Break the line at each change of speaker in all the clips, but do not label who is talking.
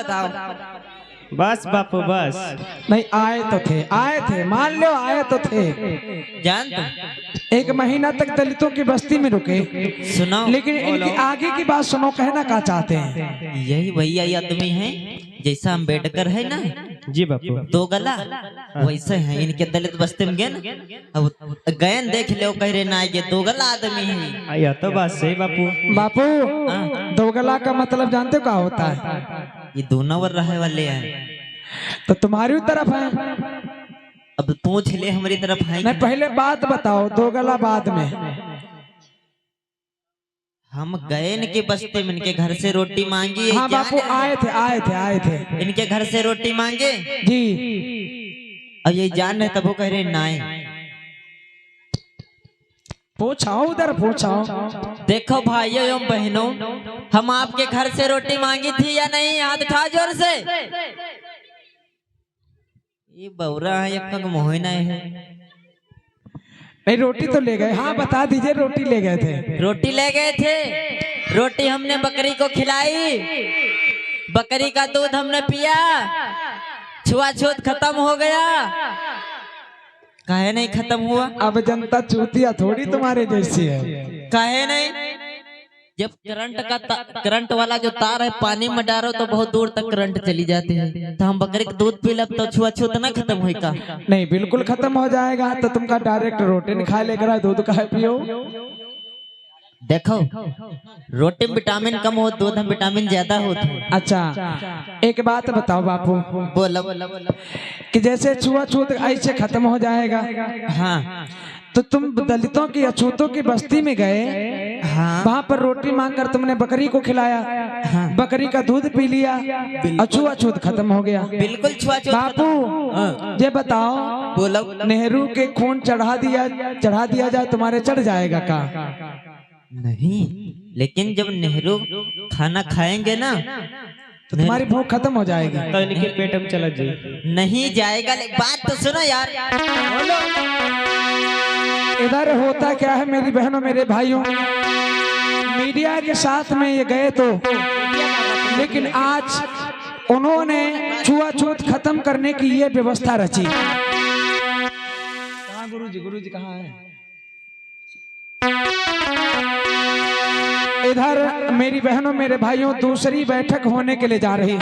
बताओ।
बस बापू बस।
नहीं आए थे मान लो आए तो थे।
जान तो
1 महीना तक दलितों की बस्ती में रुके।
सुनो,
लेकिन इनकी आगे की बात सुनो, कहना क्या चाहते हैं।
यही भैया आदमी है जैसा अम्बेडकर है ना
जी बापू।
2 गला वैसे है इनके दलित बस्ती में गए ना। अब गयन देख लो कह रहे ना ये 2 गला आदमी है।
आया तो बात सही बापू।
बापू 2 गला का मतलब जानते हो क्या होता है।
ये दोनों वर रहे वाले हैं।
तो तुम्हारी तरफ है।
अब पूछ ले हमारी तरफ है।
नहीं पहले बात बताओ, 2 गला बाद में।
हम गए इनके बस्ती में, इनके घर से रोटी मांगी।
हाँ बापू आए थे
इनके घर से रोटी मांगे
जी।
अब ये जान रहे तब वो कह रहे नाई।
पूछाओ उधर पूछाओ।
देखो भाइयों एवं बहनों, हम आपके घर से रोटी मांगी थी या नहीं? हाथ उठा जोर से। ये बौरा है एक मोहिना है।
नहीं रोटी तो ले गए। हाँ बता दीजिए, रोटी ले गए थे।
रोटी ले गए थे। रोटी हमने बकरी को खिलाई, बकरी का दूध हमने पिया, छुआछूत खत्म हो गया। काहे नहीं खत्म हुआ?
अब जनता चूतिया थोड़ी तुम्हारे जैसी है।
काहे नहीं? जब करंट वाला जो तार है पानी में डालो तो बहुत दूर तक करंट चली जाती है। तो हम बकरी का दूध पी लब तो छुआछूत ना खत्म हुई का?
नहीं बिल्कुल खत्म हो जाएगा। तो तुमका डायरेक्ट रोटी नहीं खा लेकर दूध का पियो।
देखो रोटी में विटामिन कम हो, दूध में विटामिन ज्यादा होता।
अच्छा एक बात बताओ बापू।
बोलो।
कि जैसे छुआछूत ऐसे खत्म हो जाएगा।
हाँ
तो तुम दलितों की अछूतों की बस्ती में गए।
हाँ।
वहाँ पर रोटी मांगकर तुमने बकरी को खिलाया।
हाँ।
बकरी का दूध पी लिया, अछूत खत्म हो गया।
बिल्कुल छुआछूत।
बापू ये बताओ,
बोलो।
नेहरू के खून चढ़ा दिया जाए तुम्हारे चढ़ जाएगा का?
नहीं, लेकिन जब नेहरू खाना खाएंगे ना
तो तुम्हारी भूख खत्म हो जाएगी।
तो इनके पेट में चला जाए।
नहीं जाएगा। बात तो सुनो यार।
इधर होता क्या है मेरी बहनों मेरे भाइयों, मीडिया के साथ में ये गए तो, लेकिन आज उन्होंने छुआछूत खत्म करने की ये व्यवस्था रची। कहाँ गुरुजी कहाँ है? इधर मेरी बहनों मेरे भाइयों दूसरी बैठक होने के लिए जा रही है।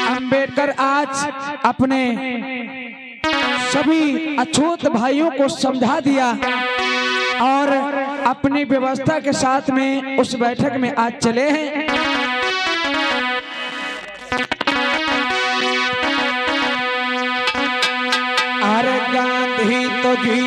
अंबेडकर आज अपने सभी अछूत भाइयों को समझा दिया और अपनी व्यवस्था के साथ में उस बैठक में आज चले हैं। अरे गांधी तो जी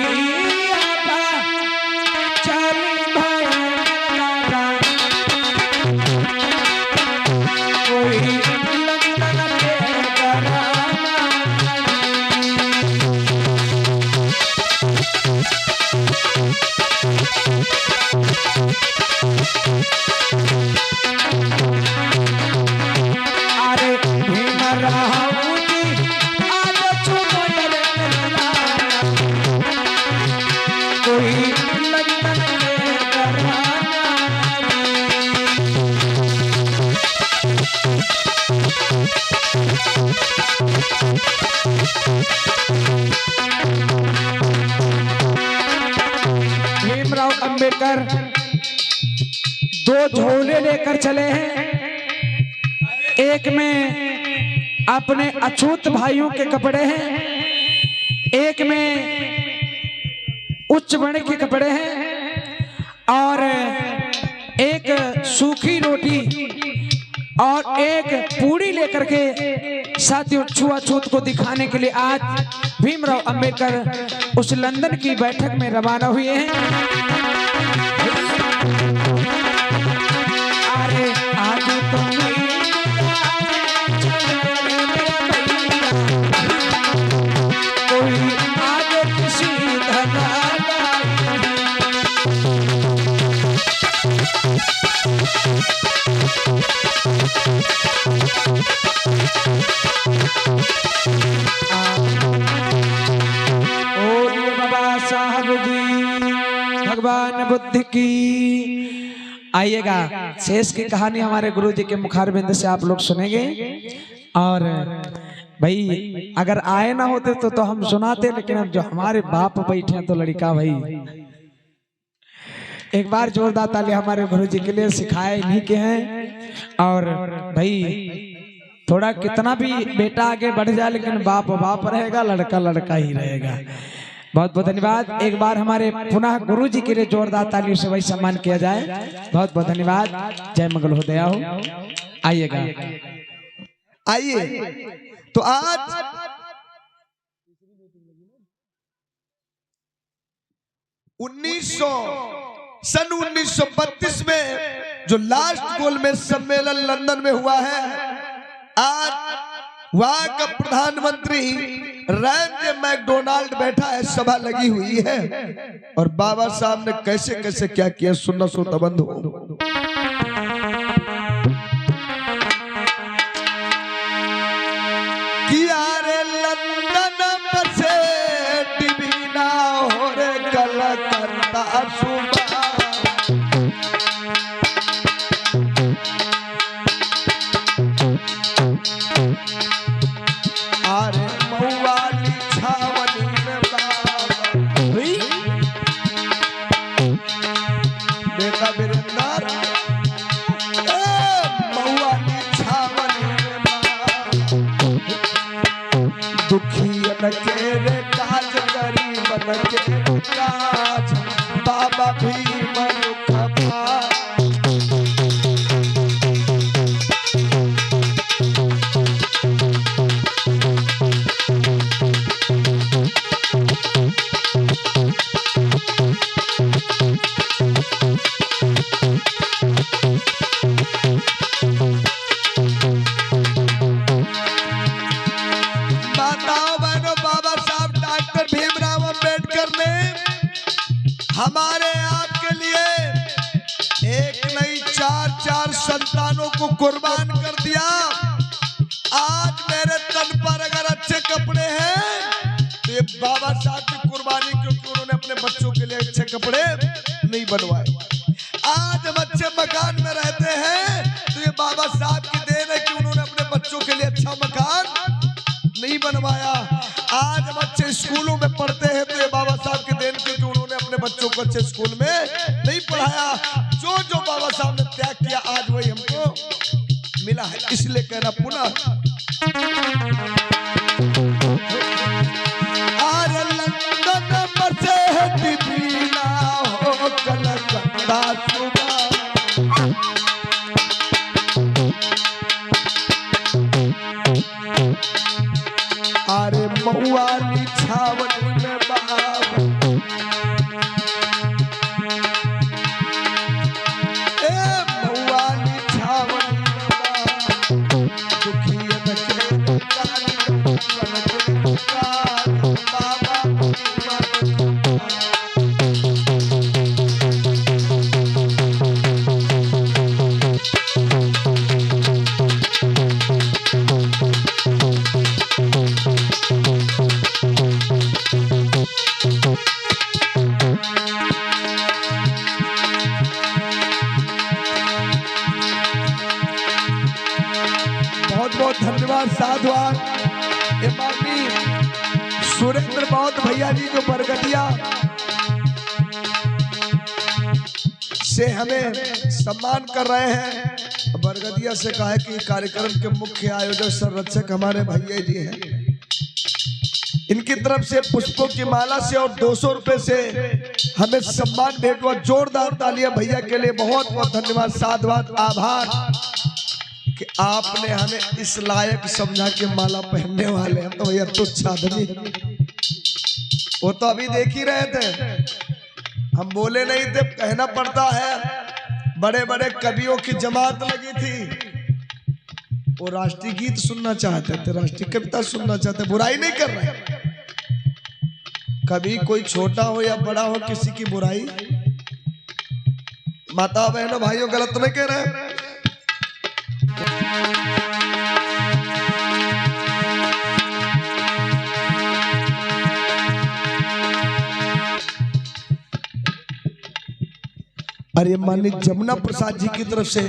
भीमराव अंबेडकर 2 झोले लेकर चले हैं। एक में अपने अछूत भाइयों के कपड़े हैं, एक में उच्च वर्ण के कपड़े हैं और एक सूखी रोटी और एक पूरी लेकर के साथियों छुआछूत को दिखाने के लिए आज भीमराव अंबेडकर उस लंदन की बैठक में रवाना हुए हैं। अरे आज कोई आगे किसी बाबा साहब जी भगवान बुद्ध की आइएगा, शेष की कहानी हमारे गुरुजी के मुखारबिंद से आप लोग सुनेंगे। और भाई अगर आए ना होते तो हम सुनाते, लेकिन अब जो हमारे बाप बैठे हैं तो लड़का भाई, एक बार जोरदार ताली हमारे गुरुजी के लिए, सिखाए इन्हीं के हैं। और भाई थोड़ा कितना भी बेटा आगे बढ़ जाए लेकिन बाप बाप रहेगा, लड़का लड़का ही रहेगा। बहुत बहुत धन्यवाद। एक बार हमारे पुनः गुरु जी के लिए जोरदार तालियों से वही सम्मान किया जाए। बहुत बहुत धन्यवाद। जय मंगल हो दया हो। आइएगा,
आइए। तो आज सन 1932 में जो लास्ट गोलमेज सम्मेलन लंदन में हुआ है, आज वहां का प्रधानमंत्री रैंड मैकडोनाल्ड बैठा है, सभा लगी हुई है, और बाबा साहब ने कैसे कैसे क्या किया सुनना श्रोता बंधु। किया रे लंदन बसे डिबीना हो रे कलकत्ता सुबह, अरे मऊवाली छावनी में बेटा बिरंदार, मऊवाली छावनी में दुखियन के रे काज गरीबन के काज, बाबा भीम रुखबा। हमारे आपके लिए एक नहीं चार संतानों को कुर्बान कर दिया। आज मेरे तन पर अगर अच्छे कपड़े हैं तो ये बाबा साहब की कुर्बानी, क्योंकि उन्होंने अपने बच्चों के लिए अच्छे कपड़े नहीं बनवाए। आज हम अच्छे मकान में रहते हैं तो ये बाबा साहब की देन है कि उन्होंने अपने बच्चों के लिए अच्छा मकान नहीं बनवाया। आज हम अच्छे स्कूलों में पढ़ते हैं तो ये बाबा साहब की देन, क्योंकि उन्होंने अपने बच्चों को अच्छे स्कूल में नहीं पढ़ाया। जो जो बाबा साहब ने त्याग किया आज वही हमको मिला है, इसलिए कहना पुनः आज लंदन बसे डिबीना हो कलकत्ता सुबह, अरे मऊवाली छावनी में बाबा, मऊवाली छावनी में बाबा, दुखियन के बाबा बहुत धन्यवाद साधुवाद इमामी सुरेंद्र बहुत भैया जी जो बरगदिया से हमें सम्मान कर रहे हैं। बरगदिया से कहा है कि कार्यक्रम के मुख्य आयोजक संरक्षक हमारे भैया जी हैं, इनकी तरफ से पुष्पों की माला से और 200 रुपए से हमें सम्मान भेंट हुआ। जोरदार तालियां भैया के लिए, बहुत बहुत धन्यवाद, साधुवाद, आभार कि आपने हमें इस लायक समझा के माला पहनने वाले हैं। तो भैया तुच्छ आदमी, वो तो अभी देख ही रहे थे, हम बोले नहीं थे, कहना पड़ता है। बड़े बड़े कवियों की जमात लगी थी, वो राष्ट्रीय गीत सुनना चाहते थे, राष्ट्रीय कविता सुनना चाहते, बुराई नहीं कर रहे। कभी कोई छोटा हो या बड़ा हो, किसी की बुराई, माता बहनों भाइयों गलत नहीं कह रहे। और ये माननीय जमुना प्रसाद जी की तरफ से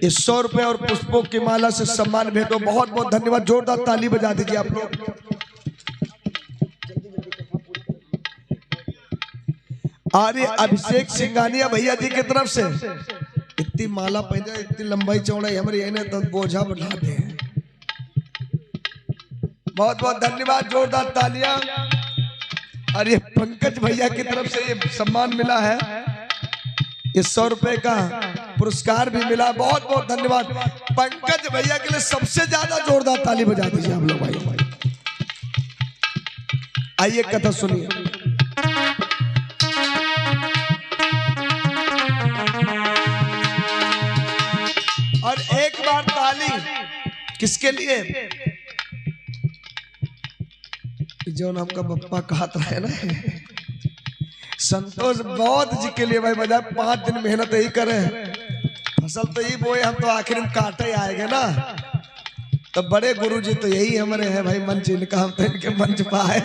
ये 100 रुपए और पुष्पों की माला से सम्मान भेंटो। बहुत बहुत धन्यवाद, जोरदार ताली बजा दीजिए आप लोग। और ये अभिषेक सिंघानिया भैया जी की तरफ से इतनी माला पहने, इतनी लंबाई चौड़ाई हमारे यही तो बोझा बढ़ाते हैं। बहुत बहुत धन्यवाद, जोरदार तालियां। और ये पंकज भैया की तरफ से ये सम्मान मिला है, ये 100 रुपए का पुरस्कार भी मिला। बहुत बहुत धन्यवाद पंकज भैया के लिए, सबसे ज्यादा जोरदार ताली बजा दीजिए आप लोग भाई। आइए कथा सुनिए। और एक बार ताली किसके लिए? जो नाम का बप्पा कहता है ना, संतोष बौद्ध जी के लिए भाई बजाय 5 दिन मेहनत यही करे, फसल तो यही बोए, हम तो आखिर में काटे ही आएंगे ना। तो बड़े गुरु जी तो यही हमारे हैं भाई, मंच इनका, हम तो इनके मंच पाए।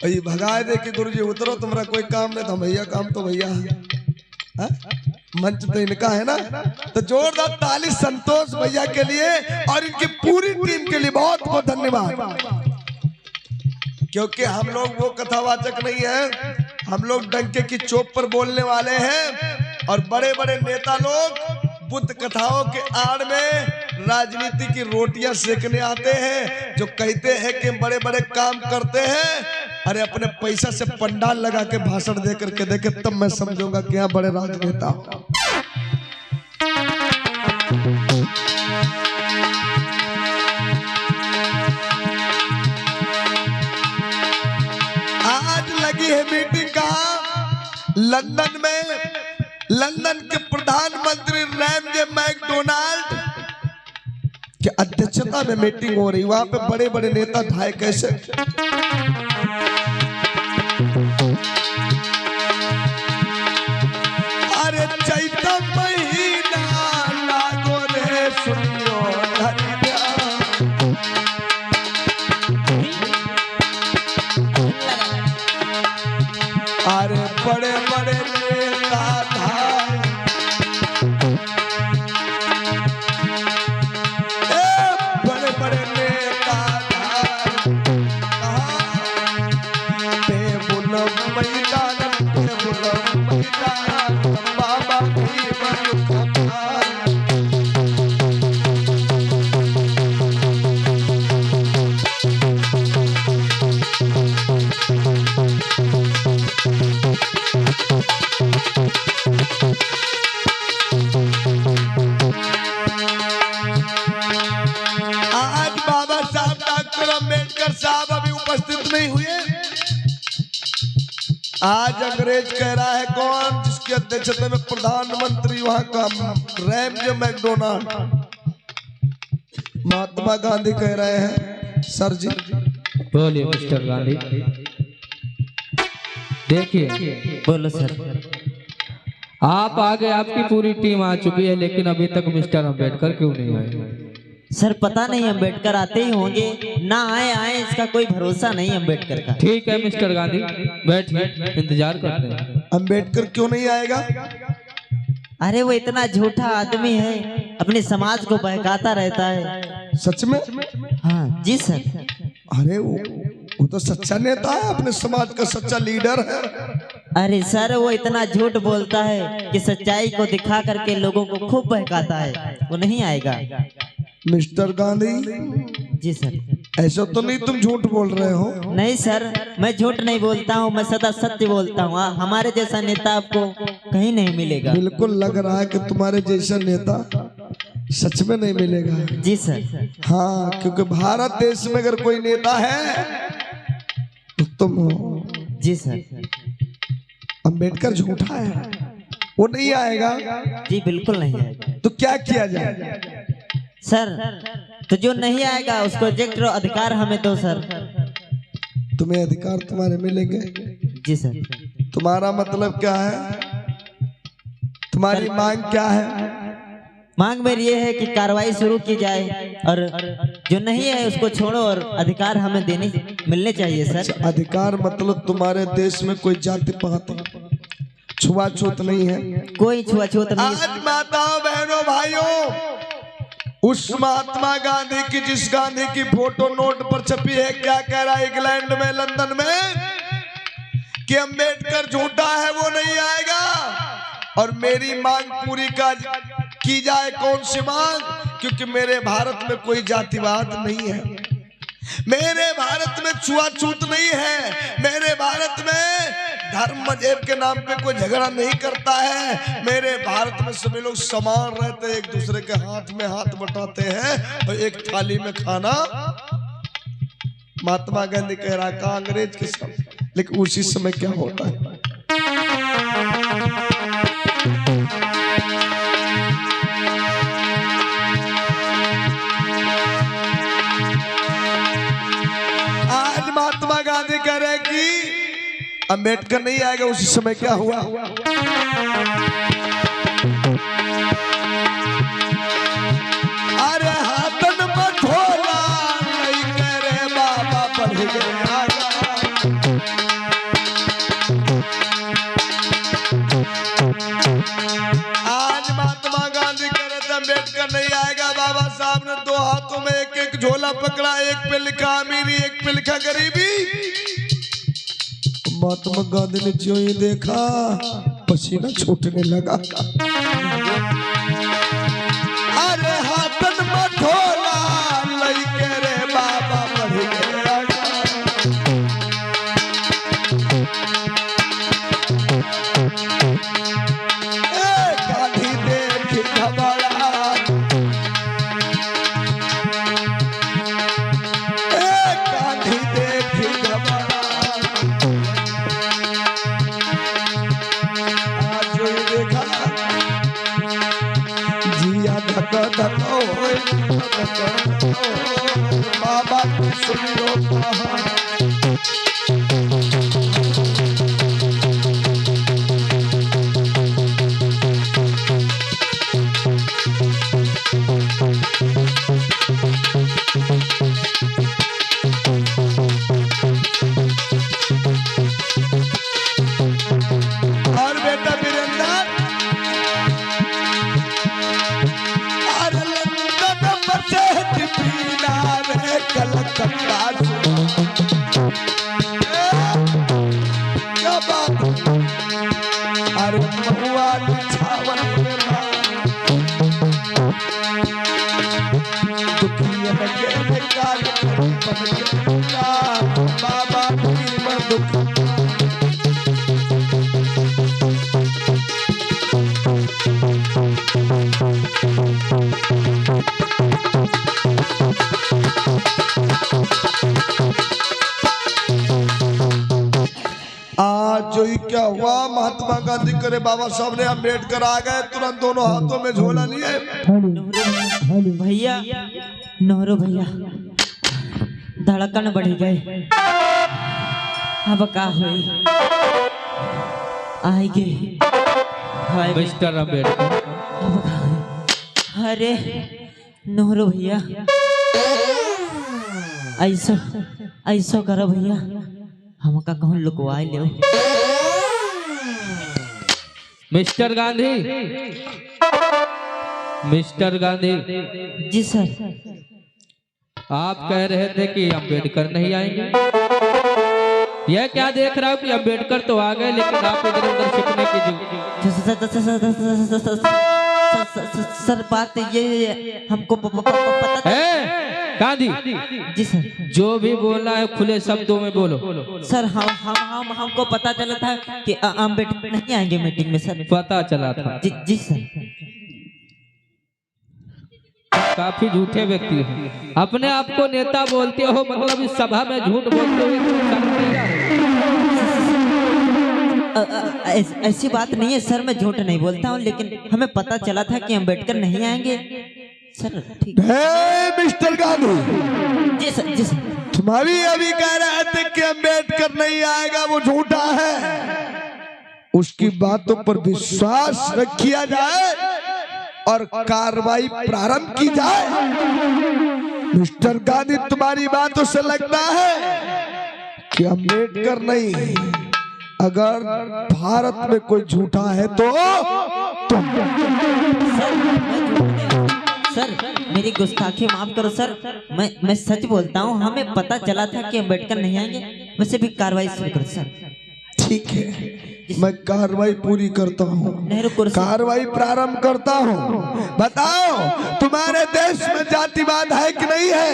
ये भगाए दे कि गुरु जी उतरो, तुम्हारा कोई काम नहीं था। भैया काम तो भैया है, मंच तो इनका है ना। तो जोरदार ताली संतोष भैया के लिए और इनकी पूरी टीम के लिए बहुत बहुत धन्यवाद। क्योंकि हम लोग वो कथावाचक नहीं है, हम लोग डंके की चोप पर बोलने वाले हैं। और बड़े बड़े नेता लोग बुद्ध कथाओं के आड़ में राजनीति की रोटियां सेकने आते हैं, जो कहते हैं कि बड़े बड़े काम करते हैं। अरे अपने पैसा से पंडाल लगा के भाषण दे करके देखे, तब मैं समझूंगा कि यहाँ बड़े राजनेता। आज लगी है मीटिंग का लंदन में, लंदन के प्रधानमंत्री रैमजे मैकडोनाल्ड की अध्यक्षता में मीटिंग हो रही। वहां पे बड़े बड़े नेता ढाई कैसे अरे चैता महीना लागो रे सुनियो धनिया, अरे बड़े बड़े नेता धार, बड़े बड़े नेता धार, टेबुल मैदान, टेबुल मैदान, बाबा की मनोकामना। आज बाबा साहब डॉक्टर अम्बेडकर साहब अभी उपस्थित नहीं हुए। आज अंग्रेज कह रहा है कौन, जिसकी अध्यक्षता में प्रधानमंत्री वहां का रैमजे मैकडोनाल्ड, महात्मा गांधी कह रहे हैं। सर जी
बोलिए मिस्टर गांधी। देखिए,
बोलो सर।
आप आगे, आपकी पूरी टीम आ चुकी है, लेकिन अभी तक मिस्टर अम्बेडकर क्यों नहीं आए?
सर पता नहीं, अम्बेडकर आते ही होंगे, ना आए इसका कोई भरोसा नहीं अम्बेडकर का।
ठीक है मिस्टर गांधी, बैठिए, इंतजार करते हैं।
अम्बेडकर क्यों नहीं आएगा?
अरे वो इतना झूठा आदमी है, अपने समाज को बहकाता रहता है।
सच में?
हाँ जी सर।
अरे वो तो सच्चा नेता है, अपने समाज का सच्चा लीडर है।
अरे सर वो इतना झूठ बोलता है कि सच्चाई को दिखा करके लोगों को खूब बहकाता है। वो नहीं आएगा।
Mister Gandhi
ji sir.
ऐसा तो नहीं तुम झूठ बोल रहे हो?
नहीं सर, मैं झूठ नहीं बोलता हूँ, मैं सदा सत्य बोलता हूँ। हमारे जैसा नेता आपको कहीं नहीं मिलेगा।
बिल्कुल लग रहा है कि तुम्हारे जैसा नेता सच में नहीं मिलेगा।
जी सर।
हाँ, क्योंकि भारत देश में अगर कोई नेता है तो तुम हो।
जी सर।
अम्बेडकर झूठा है, वो नहीं आएगा।
जी बिल्कुल नहीं आएगा।
तो क्या किया जाए?
सर तो जो नहीं आएगा उसको रिजेक्ट अधिकार हमें दो सर।
तुम्हें अधिकार तुम्हारे मिलेंगे।
जी सर।
तुम्हारा मतलब क्या है? तुम्हारी मांग क्या है?
मांग मेरी ये है कि कार्रवाई शुरू की जाए और जो नहीं है उसको छोड़ो और अधिकार हमें मिलने चाहिए सर।
अधिकार मतलब तुम्हारे देश में कोई जाति पात छुआछूत नहीं है,
कोई छुआछूत नहीं।
आज माताओं बहनों भाइयों, उस महात्मा गांधी की, जिस गांधी की फोटो नोट पर छपी है, क्या कह रहा है इंग्लैंड में, लंदन में, कि अम्बेडकर झूठा है, वो नहीं आएगा। और मेरी मांग पूरी की जाए। कौन सी मांग? क्योंकि मेरे भारत में कोई जातिवाद नहीं है, मेरे भारत में छुआछूत नहीं है, मेरे भारत में धर्म मजहब के नाम पे कोई झगड़ा नहीं करता है, मेरे भारत में सभी लोग समान रहते हैं, एक दूसरे के हाथ में हाथ बटाते हैं और एक थाली में खाना। महात्मा गांधी कह रहा था अंग्रेज के सब, लेकिन उसी समय क्या होता है, आज महात्मा गांधी कह रहे कि अम्बेडकर नहीं आएगा, उसी समय क्या हुआ। अरे हाथन में झोला नहीं कह रहे बाबा बढ़ गया। आज महात्मा गांधी कह रहे थे अम्बेडकर नहीं आएगा, बाबा साहब ने दो हाथों में एक एक झोला पकड़ा, एक पे लिखा अमीरी, एक पे लिखा गरीबी। महात्मा गांधी ने जो ये देखा पसीना छूटने लगा। अरे हाथन में झोला लई के रे बाबा बढ़ गया। गांधी देख घबरा, गांधी देख घबरा, बाबा सुनियो और बेटा वीरेंद्र कलकत्ता अरे महुआ छावन बाबा दुख। आज जो ही क्या हुआ, महात्मा गांधी करे बाबा साहब ने अम्बेडकर आ गए, तुरंत दोनों हाथों में झोला लिए।
भैया नोहरो भैया धड़कन बढ़ी गए, अब का हुई आएगे
मिस्टर अम्बेडकर।
अरे नोहरो भैया ऐसा ऐसा करो भैया, हमका कहूँ लुकवाई ले।
Mister Gandhi, mister Gandhi
ji sir.
आप कह रहे थे कि अम्बेडकर नहीं आएंगे, यह क्या देख रहा हूँ कि अम्बेडकर तो आ गए, लेकिन आप इधर उधर छिपने की
सर बात ये हमको पता
है। गांधी
जी सर,
जो भी बोलना है खुले शब्दों में बोलो।
सर हमको पता चला था कि अम्बेडकर नहीं आएंगे मीटिंग में सर।
पता चला था?
जी सर।
काफी झूठे व्यक्ति हो, अपने आप को नेता बोलते हो, मतलब इस सभा में झूठ बोलते हुए
ऐसी बात नहीं है सर, मैं झूठ नहीं बोलता हूँ, लेकिन हमें पता चला था कि अम्बेडकर नहीं आएंगे सर। ठीक
है मिस्टर गांधी।
जी सर, जी सर।
तुम्हारी अभी कह रहे थे कि अम्बेडकर नहीं आएगा, वो झूठा है, उसकी बातों पर विश्वास रखिया जाए और कार्रवाई प्रारंभ की जाए। मिस्टर गांधी, तुम्हारी बातों से लगता है कि अम्बेडकर नहीं अगर भारत में कोई झूठा है तो तुम।
सर मेरी गुस्ताखी माफ करो सर, मैं सच बोलता हूँ। हमें पता चला था कि अम्बेडकर नहीं आएंगे, वैसे भी कार्रवाई शुरू करो सर।
ठीक है, मैं कार्रवाई पूरी करता हूँ, कार्रवाई प्रारंभ करता हूँ। बताओ तुम्हारे देश में जातिवाद है कि नहीं है?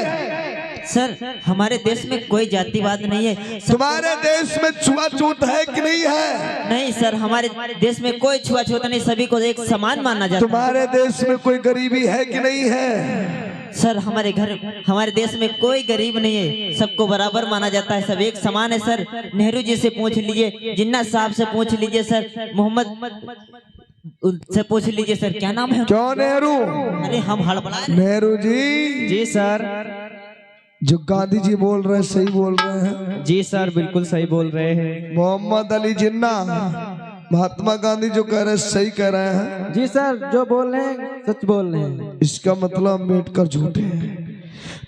सर हमारे देश में कोई जातिवाद नहीं है।
तुम्हारे देश में छुआछूत है कि नहीं है?
नहीं सर, हमारे देश में कोई छुआछूत नहीं, सभी को एक समान माना जाता है।
तुम्हारे देश में कोई गरीबी है कि नहीं है?
सर हमारे देश में कोई गरीब नहीं है, सबको बराबर माना जाता है, सब एक समान है सर। नेहरू जी से पूछ लीजिए, जिन्ना साहब से पूछ लीजिए सर, मोहम्मद से पूछ लीजिए सर, क्या नाम है?
क्यों नेहरू?
अरे हम हड़बड़ा
नेहरू जी
सर।
जो गांधी जी बोल रहे हैं सही बोल रहे हैं?
जी सर बिल्कुल सही बोल रहे हैं।
मोहम्मद अली जिन्ना, महात्मा गांधी जो कह रहे हैं सही कह रहे हैं?
जी सर, जो बोल रहे हैं सच बोल रहे हैं।
इसका मतलब अम्बेडकर झूठे हैं।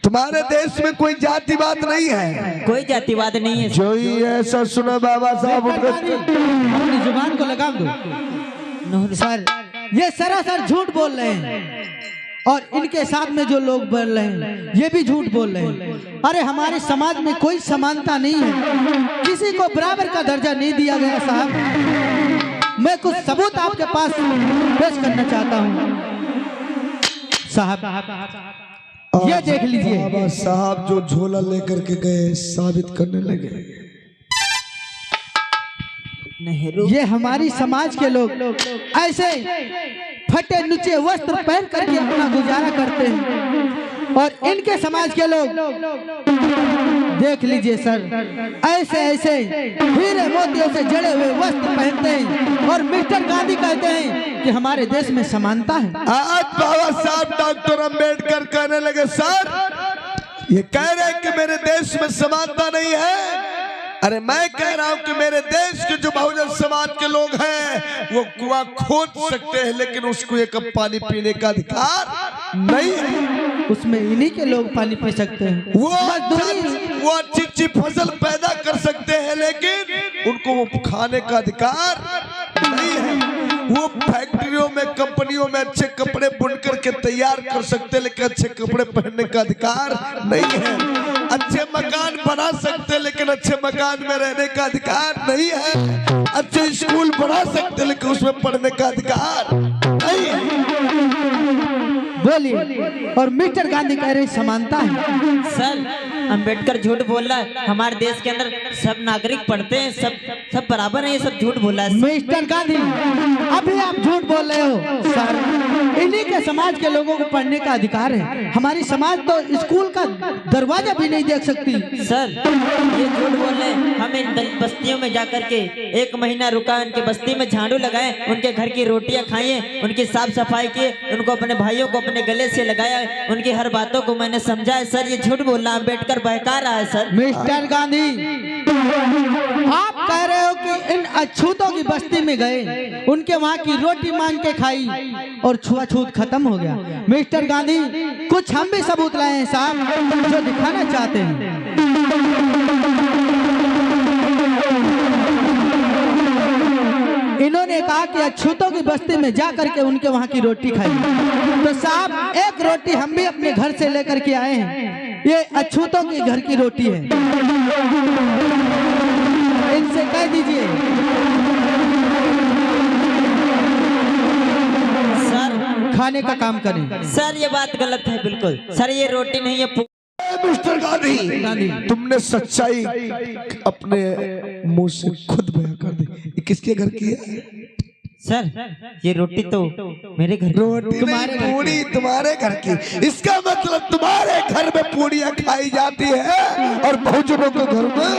तुम्हारे देश में कोई जातिवाद नहीं है?
कोई जातिवाद नहीं है।
जो ही ऐसा सुना बाबा साहब
अपनी जुबान को लगाम दो। सर ये सरासर झूठ बोल रहे हैं, और इनके साथ में जो लोग बोल रहे हैं ये भी झूठ बोल रहे हैं। अरे हमारे समाज में कोई समानता नहीं है, किसी को बराबर का दर्जा नहीं दिया गया साहब। मैं कुछ सबूत आपके पास पेश करना चाहता हूँ साहब, ये देख लीजिए।
बाबा साहब जो झोला लेकर के गए साबित करने लगे।
नेहरू
ये हमारी समाज के लोग ऐसे फटे नुचे वस्त्र पहन करके अपना गुजारा करते हैं, और इनके समाज के लोग देख लीजिए सर, ऐसे ऐसे हीरे मोतियों से जड़े हुए वस्त्र पहनते हैं, और मिस्टर गांधी कहते हैं कि हमारे देश में समानता है।
आज बाबा साहब डॉक्टर अंबेडकर कहने लगे सर ये कह रहे हैं कि मेरे देश में समानता नहीं है। अरे मैं कह रहा हूं कि मेरे देश के जो बहुजन समाज के लोग हैं वो कुआं खोद सकते हैं, लेकिन उसको एक कप पानी पीने का अधिकार नहीं है।
उसमें इन्हीं के लोग पानी पी सकते हैं।
वो अच्छी अच्छी फसल पैदा कर सकते हैं, लेकिन उनको वो खाने का अधिकार नहीं है। वो फैक्ट्रियों में कंपनियों में अच्छे कपड़े बुन करके तैयार कर सकते हैं, लेकिन अच्छे कपड़े पहनने का अधिकार नहीं है। अच्छे मकान बना सकते हैं, लेकिन अच्छे मकान में रहने का अधिकार नहीं है। अच्छे स्कूल बना सकते हैं, लेकिन उसमें पढ़ने का अधिकार नहीं है।
बोलिए। और मिस्टर गांधी कह रहे समानता है।
सर अंबेडकर झूठ बोल रहा है, हमारे देश के अंदर सब नागरिक पढ़ते हैं, सब बराबर है, ये सब झूठ बोल रहा है।
मिस्टर गांधी अभी आप झूठ बोल रहे हो सर, इन्हीं के समाज के लोगों को पढ़ने का अधिकार है। हमारी समाज तो स्कूल का दरवाजा भी नहीं देख सकती।
सर ये झूठ बोल रहे हैं। हम इन बस्तियों में जाकर के 1 महीना रुका, उनके बस्ती में झाड़ू लगाए, उनके घर की रोटियां खाई, उनकी साफ सफाई किए, उनको अपने भाइयों को अपने गले से लगाया, उनकी हर बातों को मैंने समझा है। सर ये झूठ बोल रहा है, अम्बेडकर बहका रहा है। सर
मिस्टर गांधी आप कह रहे हो कि इन अछूतों की बस्ती में गए, उनके वहाँ की रोटी मांग के खाई और छुआछूत खत्म हो गया। मिस्टर गांधी कुछ हम भी सबूत लाए हैं साहब, जो दिखाना चाहते हैं। इन्होंने कहा कि अछूतों की बस्ती में जा करके उनके वहाँ की रोटी खाई, तो साहब एक रोटी हम भी अपने घर से लेकर के आए हैं। ये अछूतों के घर की रोटी है, इनसे कह दीजिए।
सर
खाने का काम करें।
सर ये बात गलत है बिल्कुल। सर ये रोटी नहीं है।
मिस्टर गांधी तुमने सच्चाई अपने मुंह से खुद बयां कर दी। ये किसके घर की है?
सर ये रोटी तो मेरे घर।
रोटी तुम्हारे पूरी तुम्हारे घर की। इसका मतलब तुम्हारे घर में पूड़ियां खाई जाती है और बहुजनों के घर में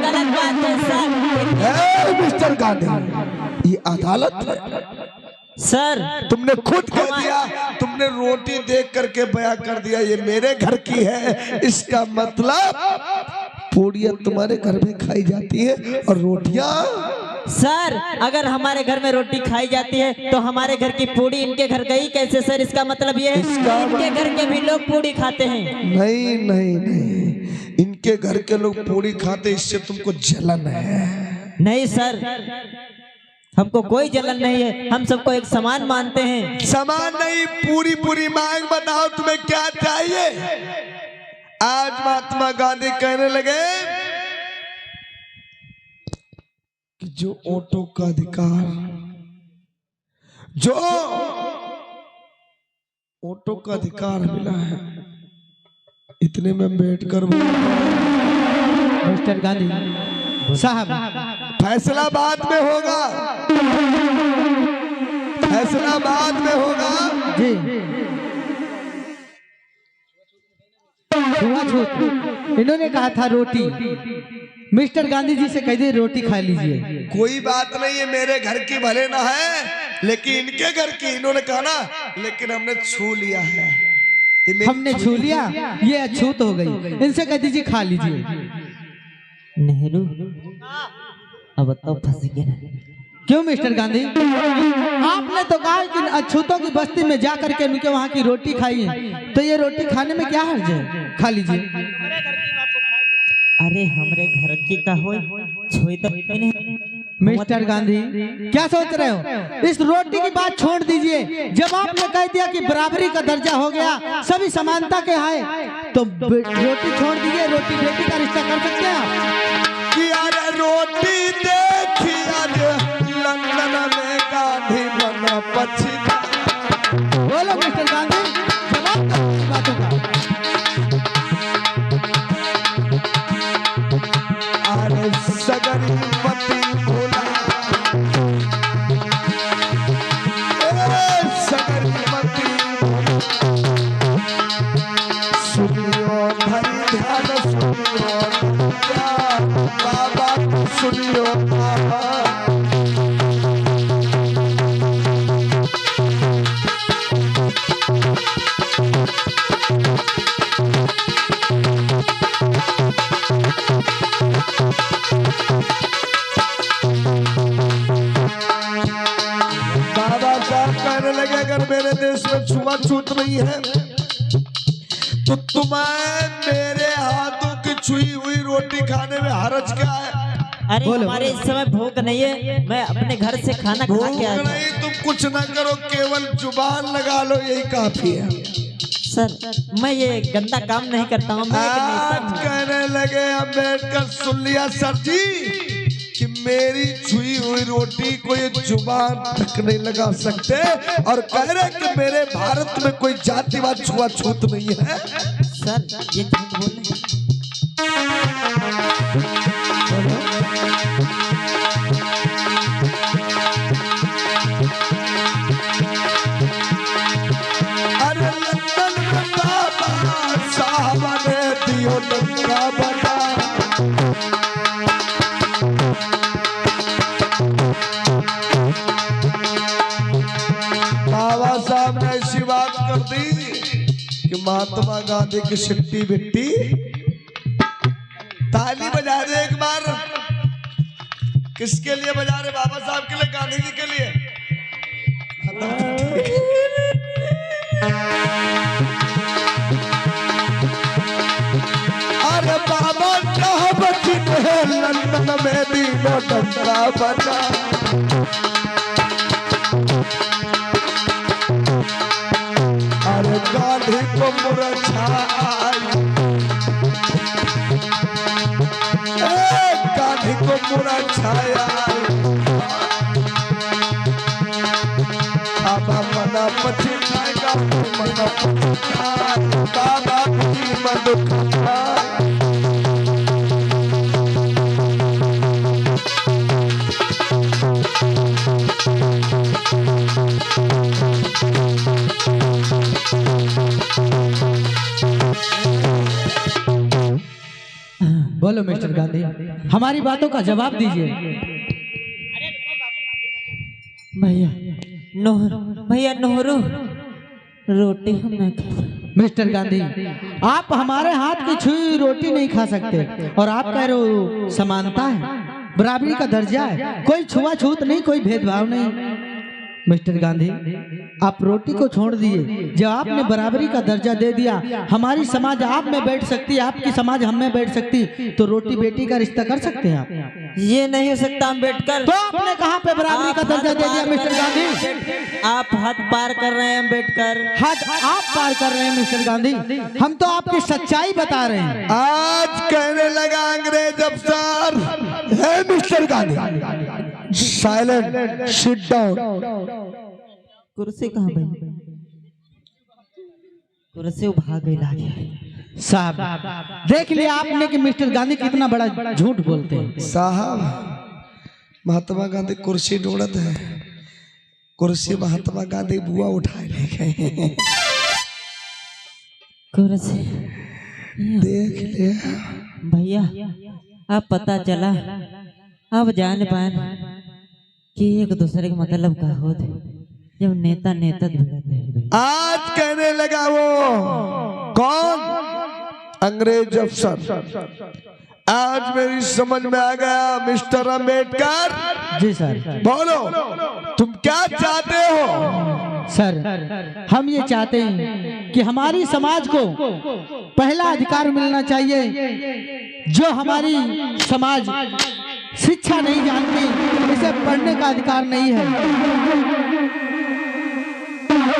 गलत बात है सर।
मिस्टर गांधी ये अदालत है
सर।
तुमने खुद कह दिया, तुमने रोटी देख करके बयां कर दिया ये मेरे घर की है। इसका मतलब पूड़ियां तुम्हारे घर में खाई जाती है और रोटियां।
सर अगर हमारे घर में रोटी खाई जाती है तो हमारे घर की पूड़ी इनके घर गई कैसे सर? इसका मतलब ये है इनके घर के भी लोग पूड़ी खाते हैं।
नहीं नहीं नहीं, इनके घर के लोग पूड़ी खाते, इससे तुमको जलन है।
नहीं सर, हमको कोई जलन नहीं है, हम सबको एक समान मानते हैं।
समान नहीं, पूरी पूरी मांग बताओ तुम्हें क्या चाहिए। आज महात्मा गांधी कहने लगे कि जो वोटों का अधिकार, जो वोटों का अधिकार मिला है, इतने में अम्बेडकर
मिस्टर गांधी साहब,
फैसला बाद में होगा, फैसला बाद में होगा
जी। छुआछूत इन्होंने कहा था रोटी, मिस्टर गांधी जी से कह दे रोटी खा लीजिए।
कोई बात नहीं है, मेरे घर की भले ना है लेकिन इनके घर की, इन्होंने कहा ना, लेकिन हमने छू लिया है,
हमने छू लिया, ये अछूत हो गई, इनसे कह दीजिए खा लीजिए।
नेहरू अब तो फंस गया।
क्यों मिस्टर गांधी, आपने तो कहा कि अछूतों की बस्ती में जाकर के उनके वहाँ की रोटी खाई है, तो ये रोटी खाने में क्या हर्ज है, खा लीजिए।
अरे हमरे घर की का हो, छोई तो नहीं।
मिस्टर गांधी क्या सोच रहे हो, इस रोटी की बात छोड़ दीजिए। जब आपने कह दिया कि बराबरी का दर्जा हो गया, सभी समानता के है, तो रोटी छोड़ दीजिए, रोटी बेटी का रिश्ता कर सकते हैं आप।
कि अरे रोटी देखी आज लंदन में गांधी बना पछिता।
बोलो मिस्टर गांधी, जवाब दो इस बातों का।
अरे सगरी पति भोला, सगरी पति सुनियो धरी ध्यान, सुनियो बाबा, सुनियो बाबा। बाबा साहब कहने लगे अगर मेरे देश में छुआछूत नहीं है तो तुम्हें मेरे हाथों की छुई हुई रोटी खाने में हरज क्या है।
अरे हमारे इस समय भूख नहीं है, मैं अपने घर से खाना खा
भूख
के आया था।
नहीं, तुम कुछ ना करो, केवल जुबान लगा लो, यही काफी है।
सर मैं ये गंदा काम नहीं करता हूँ, मैं एक नेता
आज
हूँ।
कहने लगे अम्बेडकर, सुन लिया सर जी कि मेरी छुई हुई रोटी को ये जुबान तक नहीं लगा सकते, और कह रहे कि मेरे भारत में कोई जातिवाद छुआछूत नहीं है।
सर ये झूठ बोल रहे हैं।
अरे लंदन में बाबा साहब ने दियो लंका बता। बाबा साहब ने ऐसी बात कर दी कि महात्मा गांधी की सिट्टी बिट्टी। ताली बजा दे एक बार। किसके लिए बजा रहे? बाबा साहब के लिए, गांधी जी के लिए? अरे बाबा साहब जिन्हें लंदन में दीनो डंका बजा। अरे गांधी को मुरझाई, गांधी को मुरझाया। बाबा मना पछताएगा, मना पछताएगा, बाबा की मदद
बोलो मिस्टर गांधी, हमारी बातों का जवाब दीजिए।
भैया नेहरू रोटी हम नहीं खा।
मिस्टर गांधी, आप हमारे हाथ की छुई रोटी नहीं खा सकते, और आप कह रहे हो समानता है, बराबरी का दर्जा है, कोई छुआछूत नहीं, कोई भेदभाव नहीं। मिस्टर गांधी, आप रोटी को छोड़ दिए, जब आपने बराबरी का दर्जा दे दिया, हमारी समाज आप में बैठ सकती है, आपकी समाज हम में बैठ सकती, तो रोटी बेटी का रिश्ता कर सकते हैं आप?
ये नहीं हो सकता अम्बेडकर।
तो आपने कहाँ पे बराबरी का दर्जा दे दिया मिस्टर गांधी?
आप हद पार कर रहे हैं अम्बेडकर।
हद आप पार कर रहे हैं मिस्टर गांधी, हम तो आपकी सच्चाई बता रहे हैं।
आज कहने लगा अंग्रेज अफसर, है mister Gandhi, silent, sit down.
कुर्सी कहाँ भाई? कुर्सी भाग गई लागे।
साहब देख लिया आपने कि मिस्टर गांधी कितना बड़ा झूठ बोलते हैं।
साहब, महात्मा गांधी कुर्सी ढूंढत है, कुर्सी महात्मा गांधी बुआ उठाए ले गए।
कुर्सी
देख लिया
भैया, अब पता चला, अब जान पान कि एक दूसरे का मतलब का होता जब नेता नेता भिड़ते हैं।
आज कहने लगा वो कौन? अंग्रेज अफसर। आज मेरी समझ में आ गया मिस्टर अम्बेडकर।
जी सर।
बोलो, तुम क्या चाहते हो?
सर, हम ये चाहते हैं कि हमारी समाज को पहला अधिकार मिलना चाहिए। जो हमारी समाज शिक्षा नहीं जानती, इसे पढ़ने का अधिकार नहीं है,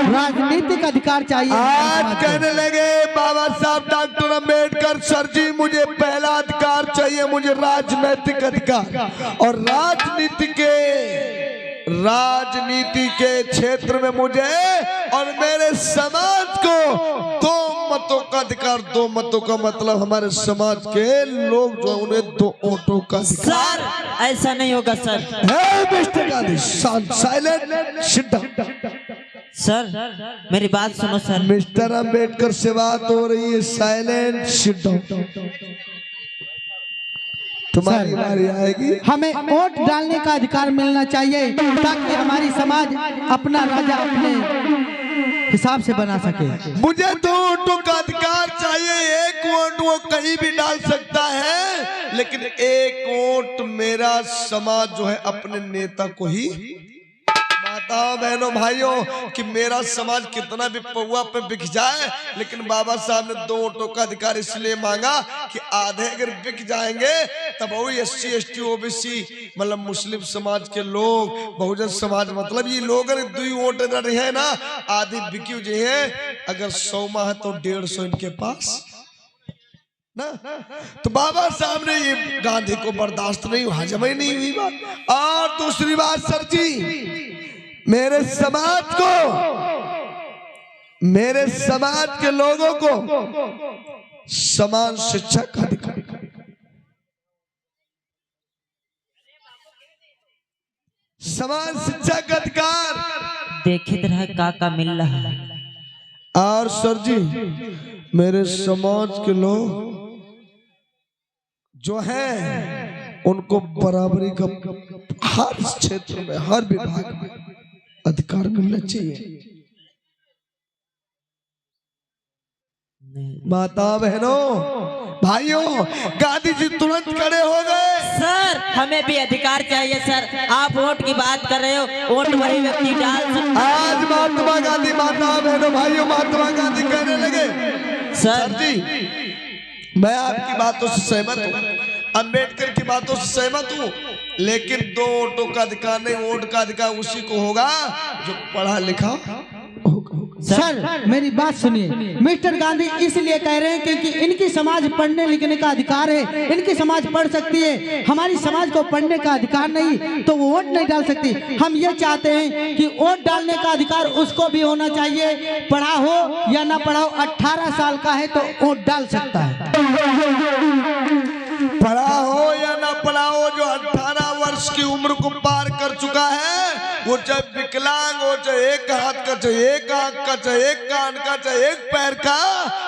राजनीतिक अधिकार चाहिए।
आज कहने लगे बाबा साहब डॉक्टर अम्बेडकर, सर जी मुझे पहला अधिकार चाहिए, मुझे राजनीतिक अधिकार, और राजनीति के क्षेत्र में मुझे और मेरे समाज को 2 मतों का अधिकार। 2 मतों का मतलब हमारे समाज के लोग जो उन्हें 2 वोटों का अधिकार।
सर ऐसा नहीं होगा सर।
है mister Gandhi, silent, sit down.
Sir मेरी बात सुनो सर।
मिस्टर अम्बेडकर से बात हो रही है, साइलेंट, सिट डाउन। तुम्हारी बारी आएगी।
हमें वोट डालने का अधिकार मिलना चाहिए, ताकि हमारी समाज अपना राजा अपने हिसाब से बना सके।
मुझे 2 वोटों का अधिकार चाहिए। 1 वोट वो कहीं भी डाल सकता है, लेकिन 1 वोट मेरा समाज जो है अपने नेता को ही। माताओं बहनों भाइयों, कि मेरा समाज कितना भी पौवा पे बिक जाए, लेकिन बाबा साहब ने 2 वोटों का अधिकार इसलिए मांगा कि आधे अगर बिक जाएंगे तब वो SC ST OBC मतलब मुस्लिम समाज के लोग, बहुजन समाज, मतलब ये लोग 2 वोट रहे हैं ना, आधी बिकी जो है। अगर 100 है तो 150 इनके पास ना। तो बाबा साहब ने ये गांधी को बर्दाश्त नहीं, हजम ही नहीं हुई बात। और दूसरी बात सर जी, मेरे समाज के लोगों को समान शिक्षा का अधिकार। समान शिक्षा का अधिकार
देखे तरह काका मिल रहा है।
और सर जी, मेरे समाज के लोग जो हैं उनको बराबरी का हर क्षेत्र में, हर विभाग में अधिकार मिलना चाहिए। माता बहनों भाइयों, गांधी जी तुरंत खड़े हो गए।
सर हमें भी अधिकार चाहिए सर। आप वोट की बात कर रहे हो, वोट वही व्यक्ति डाल सकता।
आज महात्मा गांधी, माता बहनों भाइयों, महात्मा गांधी कहने लगे, सर जी मैं आपकी बातों से सहमत हूँ, अंबेडकर की बातों से सहमत हूँ, लेकिन 2 वोटों का अधिकार नहीं, वोट का अधिकार उसी को होगा जो पढ़ा लिखा होगा।
सर मेरी बात सुनिए, मिस्टर गांधी इसलिए कह रहे हैं क्योंकि इनकी समाज पढ़ने लिखने का अधिकार है, इनकी समाज पढ़ सकती है, हमारी समाज को पढ़ने का अधिकार नहीं, तो वो वोट नहीं डाल सकती। हम ये चाहते हैं कि वोट डालने का अधिकार उसको भी होना चाहिए, पढ़ा हो या ना पढ़ा हो, 18 साल का है तो वोट डाल सकता है।
पढ़ा हो या ना पढ़ा हो, जो 18 वर्ष की उम्र को पार कर चुका है, वो चाहे विकलांग हो, चाहे एक हाथ का, चाहे एक आंख का, चाहे एक कान का, चाहे एक पैर का,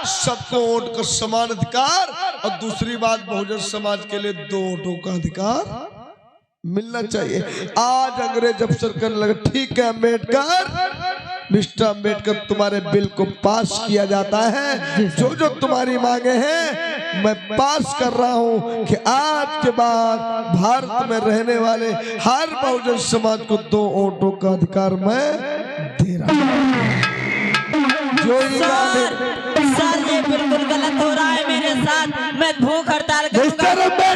सबको वोट का समान अधिकार। और दूसरी बात, बहुजन समाज के लिए 2 वोटों का अधिकार मिलना चाहिए। आज अंग्रेज अफसर कहने लगे, ठीक है अम्बेडकर, मिस्टर अम्बेडकर, तुम्हारे बिल को पास किया जाता है, जो जो तुम्हारी मांगे हैं मैं पास कर रहा हूं कि आज के बाद भारत में रहने वाले हर बहुजन समाज को 2 वोटों का अधिकार मैं दे रहा हूं। जो
सर ये बिल्कुल गलत हो रहा है मेरे साथ। मैं भूख हड़ताल करूंगा,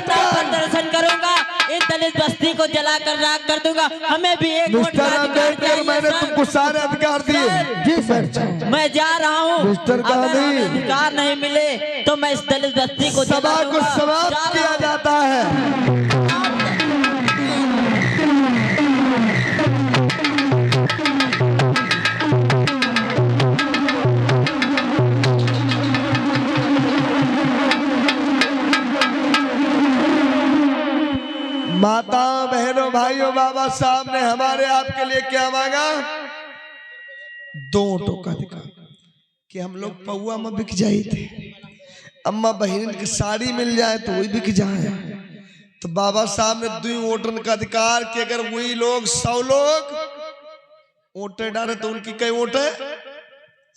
प्रदर्शन करूंगा, इस दलित बस्ती को जलाकर राख कर दूंगा। हमें भी एक वोट का अधिकार चाहिए।
मैंने तुमको सारे अधिकार दिए।
जी सर।
मैं जा रहा हूँ।
मिस्टर
अगर
गांधी,
हमें अधिकार नहीं मिले तो मैं इस दलित बस्ती को
सभा को समाप्त किया जाता है। माता बहनों भाइयों, बाबा साहब ने हमारे आपके लिए क्या मांगा? 2 वोटों का अधिकार। कि हम लोग पौआ में बिक जाए थे, अम्मा बहन की साड़ी मिल जाए तो वही बिक जाए। तो बाबा साहब ने 2 वोटों का अधिकार कि अगर वही लोग 100 लोग वोट डाले तो उनकी कई वोट है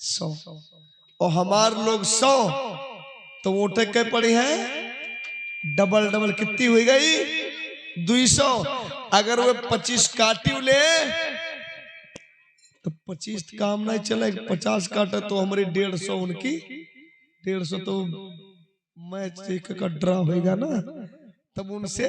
100 और हमारे लोग 100 तो वोट कई पड़ी है डबल डबल। कितनी हुई गई? 200। अगर वो 25 काटी ले तो 25 काम नहीं चले, 50 काटे तो हमारी 150 उनकी 150 तो मैच एक का ड्रा होगा ना, तब उनसे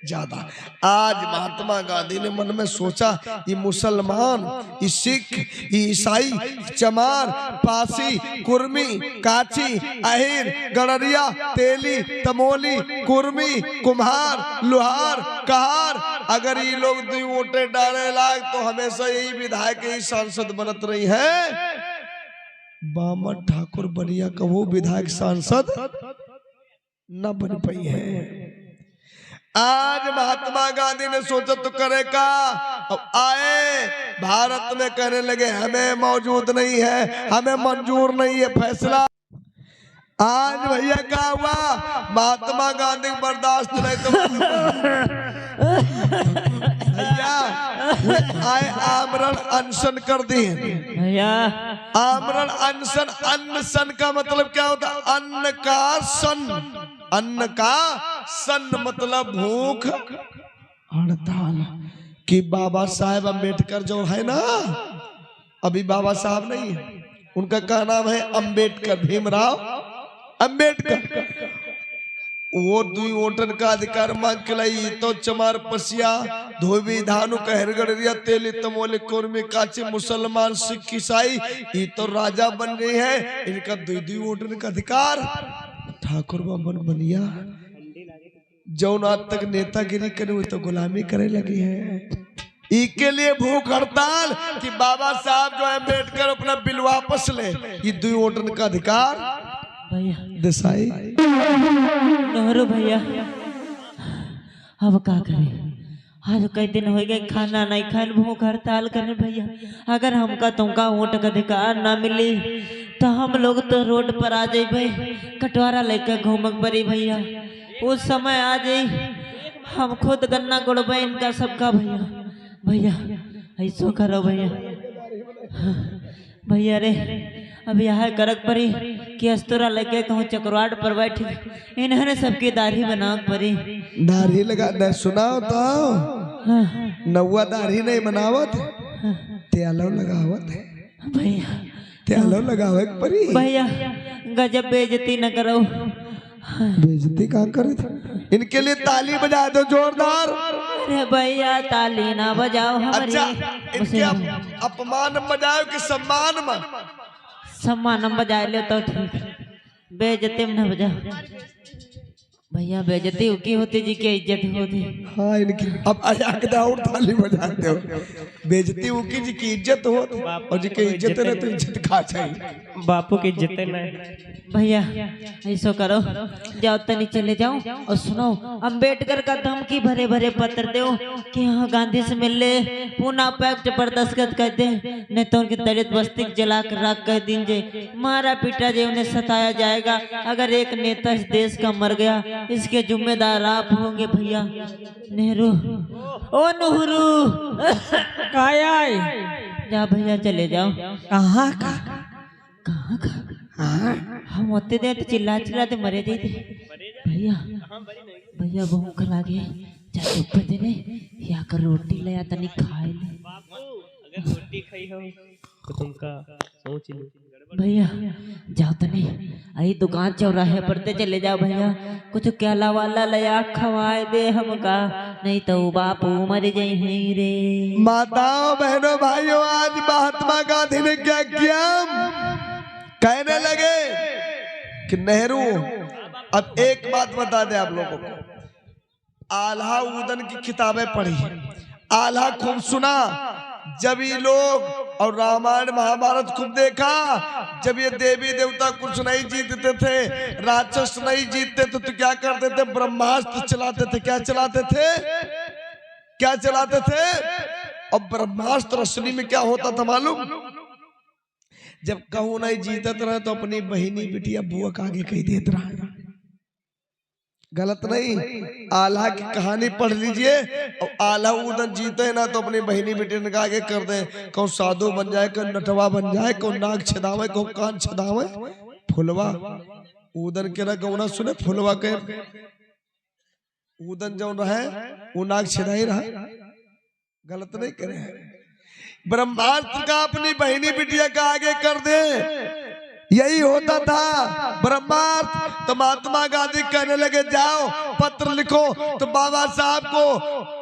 ज्यादा। आज महात्मा गांधी ने मन में सोचा ये मुसलमान, ये सिख, ये ईसाई, चमार, पासी, कुर्मी, काची, अहिर, गड़रिया, तेली, तमोली, कुर्मी, कुम्हार, लोहार, कहार, अगर ये लोग 2 वोटे डाले लाग तो हमेशा यही विधायक यही सांसद बनत रही है। बामन ठाकुर बनिया का वो विधायक सांसद न बन पाई है। आज महात्मा गांधी ने सोचा तो करेगा, अब आए भारत में कहने लगे हमें मौजूद नहीं है, हमें मंजूर नहीं है फैसला। आज भैया क्या हुआ? महात्मा गांधी बर्दाश्त नहीं तो भैया आए आमरण अनशन कर दिए
भैया।
आमरण अनशन, अनशन का मतलब क्या होता है? अन्न का सन, अन्न का सन मतलब भूख हड़ताल। कि बाबा साहेब अम्बेडकर जो है ना, अभी बाबा साहब नहीं है, उनका क्या नाम है? अम्बेडकर, भीमराव अम्बेडकर। वो 2 वोटन का अधिकार मांग के लाई तो चमार, पसिया, धोबी, धानु, कहरगड़िया, तेली, तमोली, कुर्मी, काची, मुसलमान, सिख, ईसाई, ये तो राजा बन गए हैं। इनका 2 वोटन का अधिकार। ठाकुर बाबन बनिया जौन आज तक नेतागिरी करे हुए तो गुलामी करे लगी है। इसके लिए भूख हड़ताल कि बाबा साहब जो अम्बेडकर अपना बिल वापस ले। ये 2 वोटन का अधिकार
भैया
देसाई
नेहरू भैया, अब क्या करें? आज कई दिन हो गए खाना नहीं खाए, भूख हड़ताल करने भैया। अगर हमका तुमका वोट का अधिकार ना मिली तो हम लोग तो रोड पर आ जाए, कटवारा लेकर घूमक पड़ी भैया। उस समय आ जाए हम खुद गन्ना गुड़बे इनका सबका भैया। भैया ऐसो करो भैया। भैया रे अब यह करक परी कि अस्तुरा लेके कहूँ चक्रवाट पर बैठी, इन्होंने सबकी दाढ़ी बना परी।
दाढ़ी लगा सुनाओ तो नौवा दाढ़ी नहीं बनावत, त्यालो लगावत है
भैया।
त्यालो लगावे परी
भैया गजब बेइज्जती न करो।
बेइज्जती कहाँ करे थे? इनके लिए ताली बजा दो जोरदार।
अरे भैया ताली ना बजाओ हमारी।
अच्छा इनके अपमान बजाओ कि सम्मान में?
सम्मान बजा ले तो ठीक, बेइज्जती में न बजाओ भैया। बेइज्जती की होती जी की इज्जत होती।
हाँ इनकी अब आजा और ताली बजाते हो। बेइज्जती उनकी जी की इज्जत हो और जी की इज्जत है तो इज्जत खा चाहिए।
बापू की इज्जत नहीं भैया। ऐसा करो जाओ तनी चले जाओ और सुनो अंबेडकर का धमकी भरे भरे पत्र दो कि यहाँ गांधी से मिल ले, पूना पैक्ट पर दस्तखत कर दे, नहीं तो उनकी दलित बस्ती जला कर राख कर दीजिए। मारा पीटा जे उन्हें सताया जाएगा। अगर एक नेता इस देश का मर गया इसके जिम्मेदार आप होंगे भैया। नेहरू ओ नेहरू
काया
जा भैया चले जाओ।
कहाँ का
कहाँ कहाँ
हाँ
हम होते थे तो चिल्लाते मरे थे भैया भैया भूख लगे जा चुप देने या कर रोटी ले या तनी खाए ले
अगर रोटी खाई हो तो तुमका सोच लो
भैया जाओ तनी आई दुकान चौराहे पर ते चले जाओ भैया कुछ केला वाला लया खवाए दे हमका नहीं तो बापू मर जाए हैं रे।
माताओं बहनों भाइयों, आज महात्मा गांधी ने क्या किया? कहने लगे कि नेहरू, अब एक बात बता दे आप लोगों को, आल्हा उदन की किताबें पढ़ी, आल्हा खूब सुना, जब ये लोग और रामायण महाभारत खूब देखा, जब ये देवी देवता कुछ नहीं जीतते थे, राक्षस नहीं जीतते थे, तो क्या करते थे? ब्रह्मास्त्र चलाते थे। क्या चलाते थे? क्या चलाते थे? और ब्रह्मास्त्र असली में क्या होता था मालूम? जब कहूं नहीं जीतत रहे तो अपनी बहिनी बिटिया बुआ के आगे कही देते रहा। गलत नहीं, आल्हा की कहानी पढ़ लीजिए। और आल्हा उदन जीते ना तो अपनी बहिनी बेटी के आगे कर दे, कौन साधु बन जाए, कौन नटवा बन जाए, कौन नाक छदावे, कौन कान छदावे। फुलवा उदन के ना गौना सुने, फुलवा के उदन जो रहे वो नाक छदा ही रहा। गलत नहीं करे, ब्रह्मास्त्र का अपनी बहिनी बिटिया का आगे कर दे, यही होता था ब्रह्मास्त्र। तो महात्मा गांधी कहने लगे जाओ पत्र लिखो, तो बाबा साहब को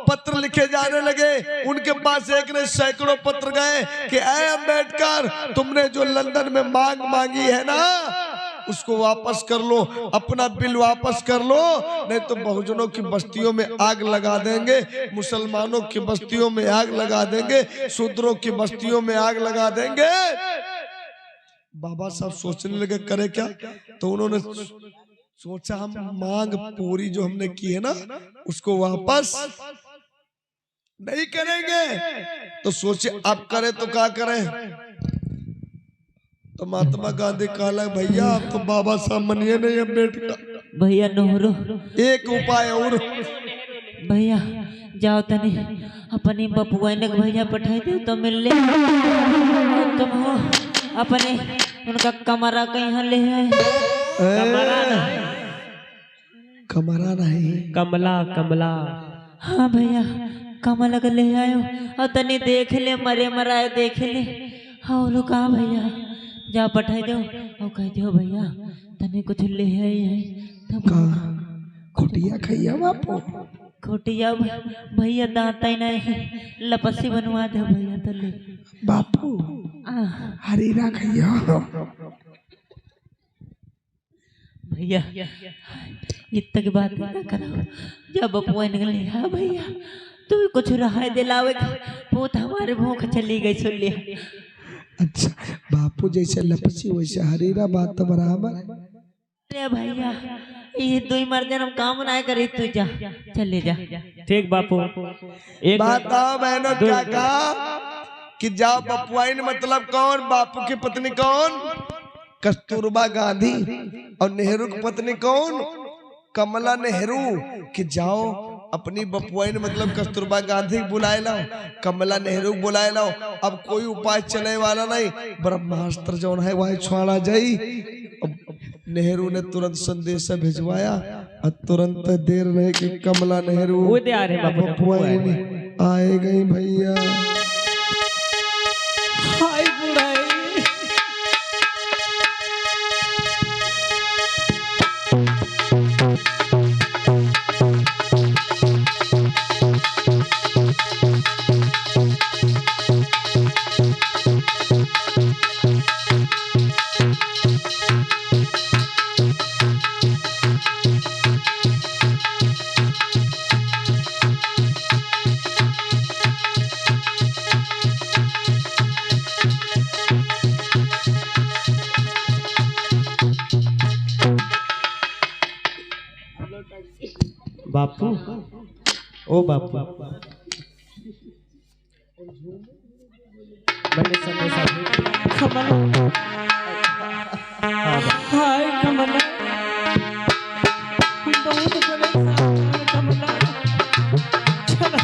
पत्र लिखे जाने लगे। उनके पास एक ने सैकड़ों पत्र गए कि ऐ अम्बेडकर, तुमने जो लंदन में मांग मांगी है ना, उसको वापस कर लो, अपना बिल वापस कर लो, नहीं तो बहुजनों की बस्तियों में आग लगा देंगे, मुसलमानों की बस्तियों में आग लगा देंगे, शूद्रों की बस्तियों में आग लगा देंगे। बाबा साहब सोचने लगे करे क्या? तो उन्होंने सोचा हम मांग पूरी जो हमने की है ना उसको वापस नहीं करेंगे। तो सोचे अब करे तो क्या करें? तो महात्मा गांधी कहला भैया आप तो बाबा साहब मनिए नहीं अम्बेडकर
भैया नेहरू,
एक उपाय और
भैया जाओ तनी अपनी बपुआ ने भैया पठाई दे तो मिल ले, तुम हो अपने उनका कमरा कहीं ले आए।
कमरा नहीं,
कमला कमला।
हाँ भैया कमला का ले आयो और तनी देख ले, मरे मराए देख ले। हाँ लोग कहा भैया जा पठाई दो और कह दो भैया तनी कुछ ले आई है। तब
खोटिया खैया बापू,
खोटिया भैया दांत ही नहीं, लपसी बनवा दो भैया तो ले
बापू हरीरा खैया।
भैया इतने की बात ना करो, जब बपुआ निकले हाँ भैया तू भी कुछ रहा दिलावे, बहुत हमारे भूख चली गई सुन लिया।
अच्छा बापू जैसे लपसी वैसे हरीरा, बात तो बराबर है।
अरे भैया ये दो ही मर जन्म काम ना करे, तू जा चले जा।
ठीक बापू, एक
बताओ बहनों क्या कहा कि जाओ बपुआइन मतलब कौन? बापू की पत्नी कौन? कस्तूरबा गांधी। और नेहरू की पत्नी कौन? कमला नेहरू। कि जाओ अपनी बपुआइन मतलब कस्तूरबा गांधी बुलाए लाओ, कमला नेहरू बुलाए लाओ। अब कोई उपाय चले वाला नहीं, ब्रह्मास्त्र जो है वह छोड़ा जाई। नेहरू ने तुरंत संदेश भिजवाया और तुरंत देर नहीं कि कमला नेहरू बपुआइन आए गई भैया।
बापू, ओ बापू, मैंने संदेशा कमला। हाय कमला, बहुत परेशान कमला। चलो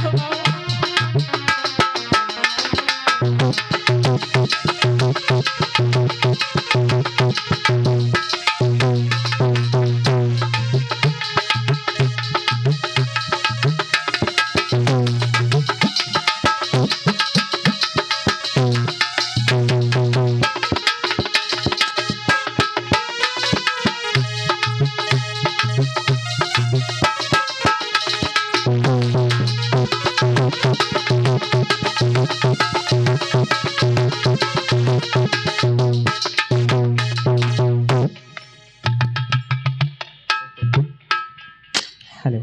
हेलो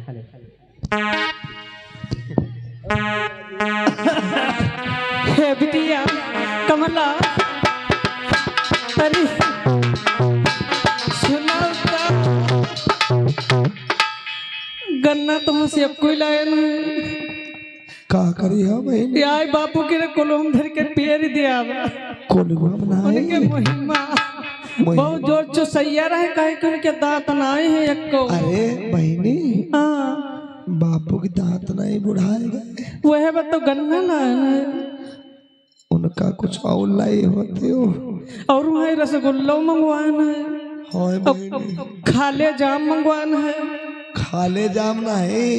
हे बिटिया कमला, अरे सुना गन्ना तुमसे अब कोई लाया नहीं
का करी है बहन
आय बापू के कोलोम धर के पेड़ दिया
कोलवा बनाए
उनके महिमा बहुत जोर चुसैया रहे कहे कि उनके दांत नाए हैं एक को।
अरे बहनी
हाँ
बापू के दांत नहीं बुढ़ाए गए,
वह बात तो गन्ना लाना है
उनका कुछ और लाई होते हो।
और वहाँ रसगुल्ला मंगवाना है,
हाय बहनी
खाले जाम मंगवाना है।
खाले जाम ना है,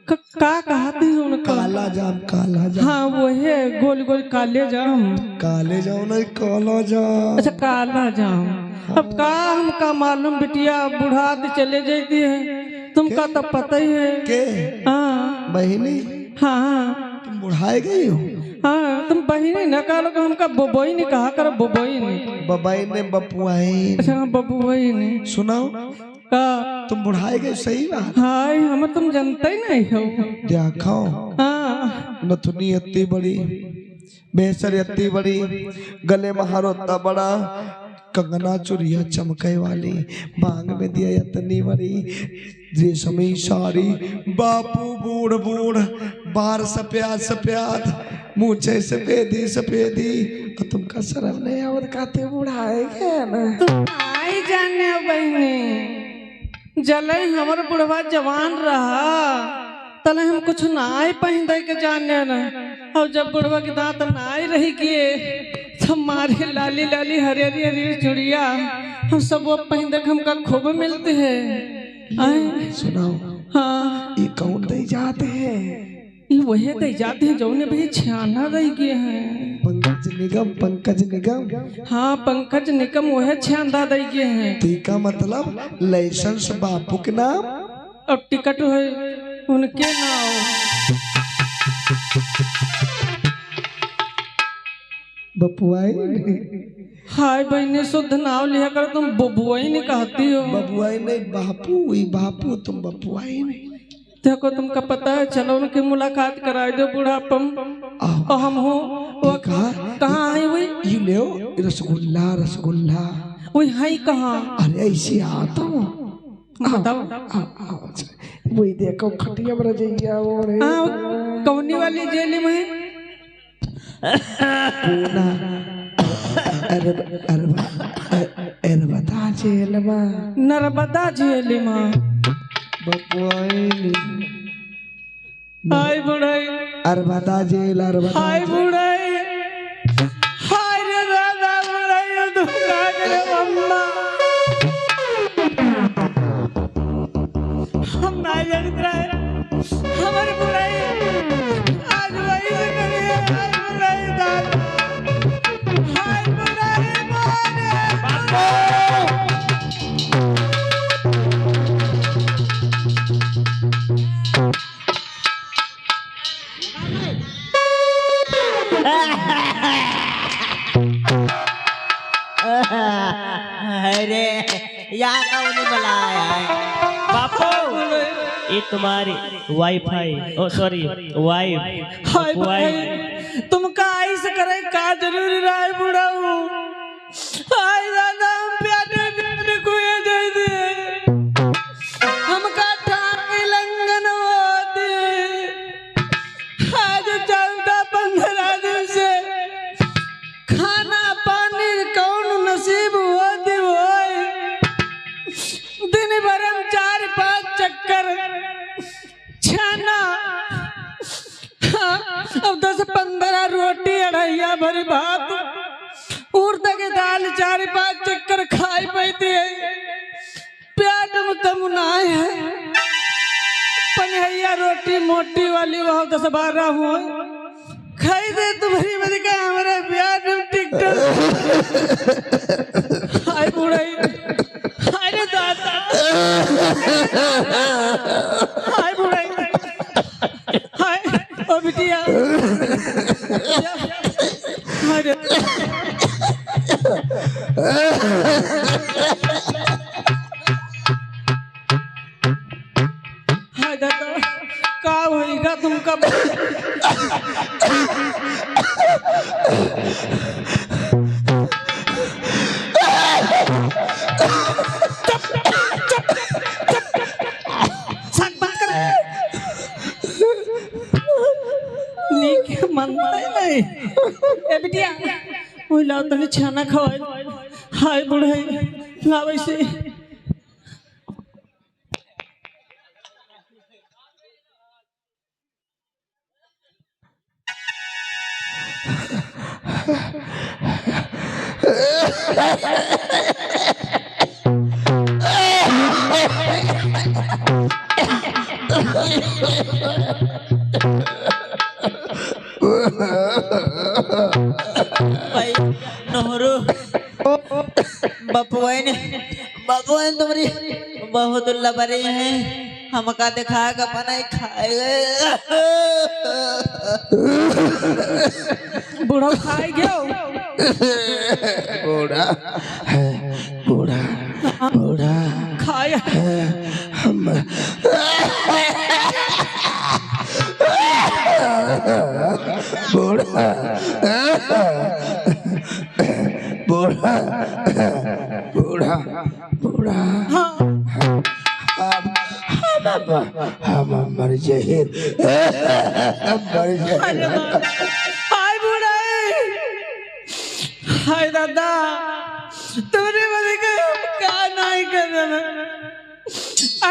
का कहते हैं उनका?
काला जाम, काला जाम।
हाँ वो है गोल गोल काले जाम।
काले जाम नहीं काला जाम।
अच्छा काला जाम। अब का हमका मालूम बिटिया बुढ़ा चले जाती है, तुमका तो पता ही है।
के
हाँ
बहनी
हाँ
तुम बुढ़ाए गई हो।
हाँ तुम बहिनी न कहा लोग हमका बबोई नहीं कहा करो बबोई नहीं।
बबाई ने बपुआई।
अच्छा बबुआई नहीं
सुनाओ
का
तुम बुढ़ाए गए, सही बात।
हाय हम तुम जानते ही नहीं हो।
देखो
हाँ
नथुनी इतनी बड़ी, बेसर इतनी बड़ी, गले में हार उतना बड़ा, कंगना चुरिया चमके वाली, मांग में दिया इतनी बड़ी, रेशमी साड़ी, बापू बूढ़ बूढ़, बार सफेद सफेद, मूछे सफेदी सफेदी, और तुमका शर्म नहीं और कहते बुढ़ाए गए ना।
आई जाने बहनी जले हमर बुढ़वा जवान रहा तले हम कुछ नाई पहन दे के जाने न, और जब बुढ़वा के दांत नाई रही किए सब मारे लाली लाली हरी हरी हरी चुड़िया हम सब वो पहन दे हमका खूब मिलते हैं।
सुनाओ
हाँ
ये कौन दे जाते हैं?
ये वही दे जाते हैं जो ने भाई छियाना दे गए हैं।
पंकज निगम, पंकज निगम।
हाँ पंकज निगम वह छियांदा दे गए हैं।
टीका मतलब लाइसेंस बापू के नाम
और टिकट है उनके नाम।
बपुआई
हाय बहने शुद्ध नाव लिया कर तुम बबुआई नहीं कहती हो।
बबुआई नहीं बापू, बापू तुम बपुआई नहीं।
देखो तुमका पता है, चलो उनकी मुलाकात करा दो बुढ़ापम और हम हो वो कहाँ आई हुई
ये ले रसगुल्ला, रसगुल्ला
वही है कहाँ?
अरे ऐसे आता हूँ
बताओ
वही देखो खटिया में रजैया ओढ़े
कौनी वाली जेली में
पूना नर्मदा जेल में,
नर्मदा जेली में
बपुआई
हाय बुढ़ाई,
नर्मदा जेल, नर्मदा
हाय बुढ़ाई, हाय रे दादा बुढ़ाई दुखा करे अम्मा हम ना जानते रहे हमारे बुढ़ाई आज वही से करिए। हाय बुढ़ाई दादा, हाय बुढ़ाई मारे
अरे यहाँ कौन बुलाया है?
बापू ये तुम्हारी वाईफाई, ओ सॉरी वाइफ।
हाय बुढ़ाई तुमका आई से करे का जरूरी रहा है बुढ़ाऊ। हाय दादा हम प्यारे प्यारे को ये दे दे हमका ठाके लंगन होते आज 14-15 दिन से खाना पानी कौन नसीब होती होय। दिन भर हम 4-5 चक्कर छाना, अब 10-15 रोटी अढ़ैया भरी भात उड़द के दाल 4-5 चक्कर खाई पैती है। पेट में तमुनाए है पनहैया रोटी मोटी वाली वह 10-12 हो खाई दे तुम्हारी मत का हमारे प्यार में टिकटॉक। हाय बुढ़ाई, हाय रे दादा, हाय बुढ़ाई, हाय ओ बिटिया, हाय रे नहीं ए बिटिया ओइ लाओ तने छाना खवाए हाय बुढ़ाई लाओ ऐसे
भाई नोहरू बपुआन तुम्हारी बहुत लबरी है हमका दिखाएगा बनाई खाएगा
बूढ़ा खाए गयो
बूढ़ा बूढ़ा बूढ़ा
खाया
हम बूढ़ा बूढ़ा बूढ़ा बूढ़ा हम मर जाए मर जाए
हाय बूढ़ा हाय दादा तुमने मुझे क्या नहीं करना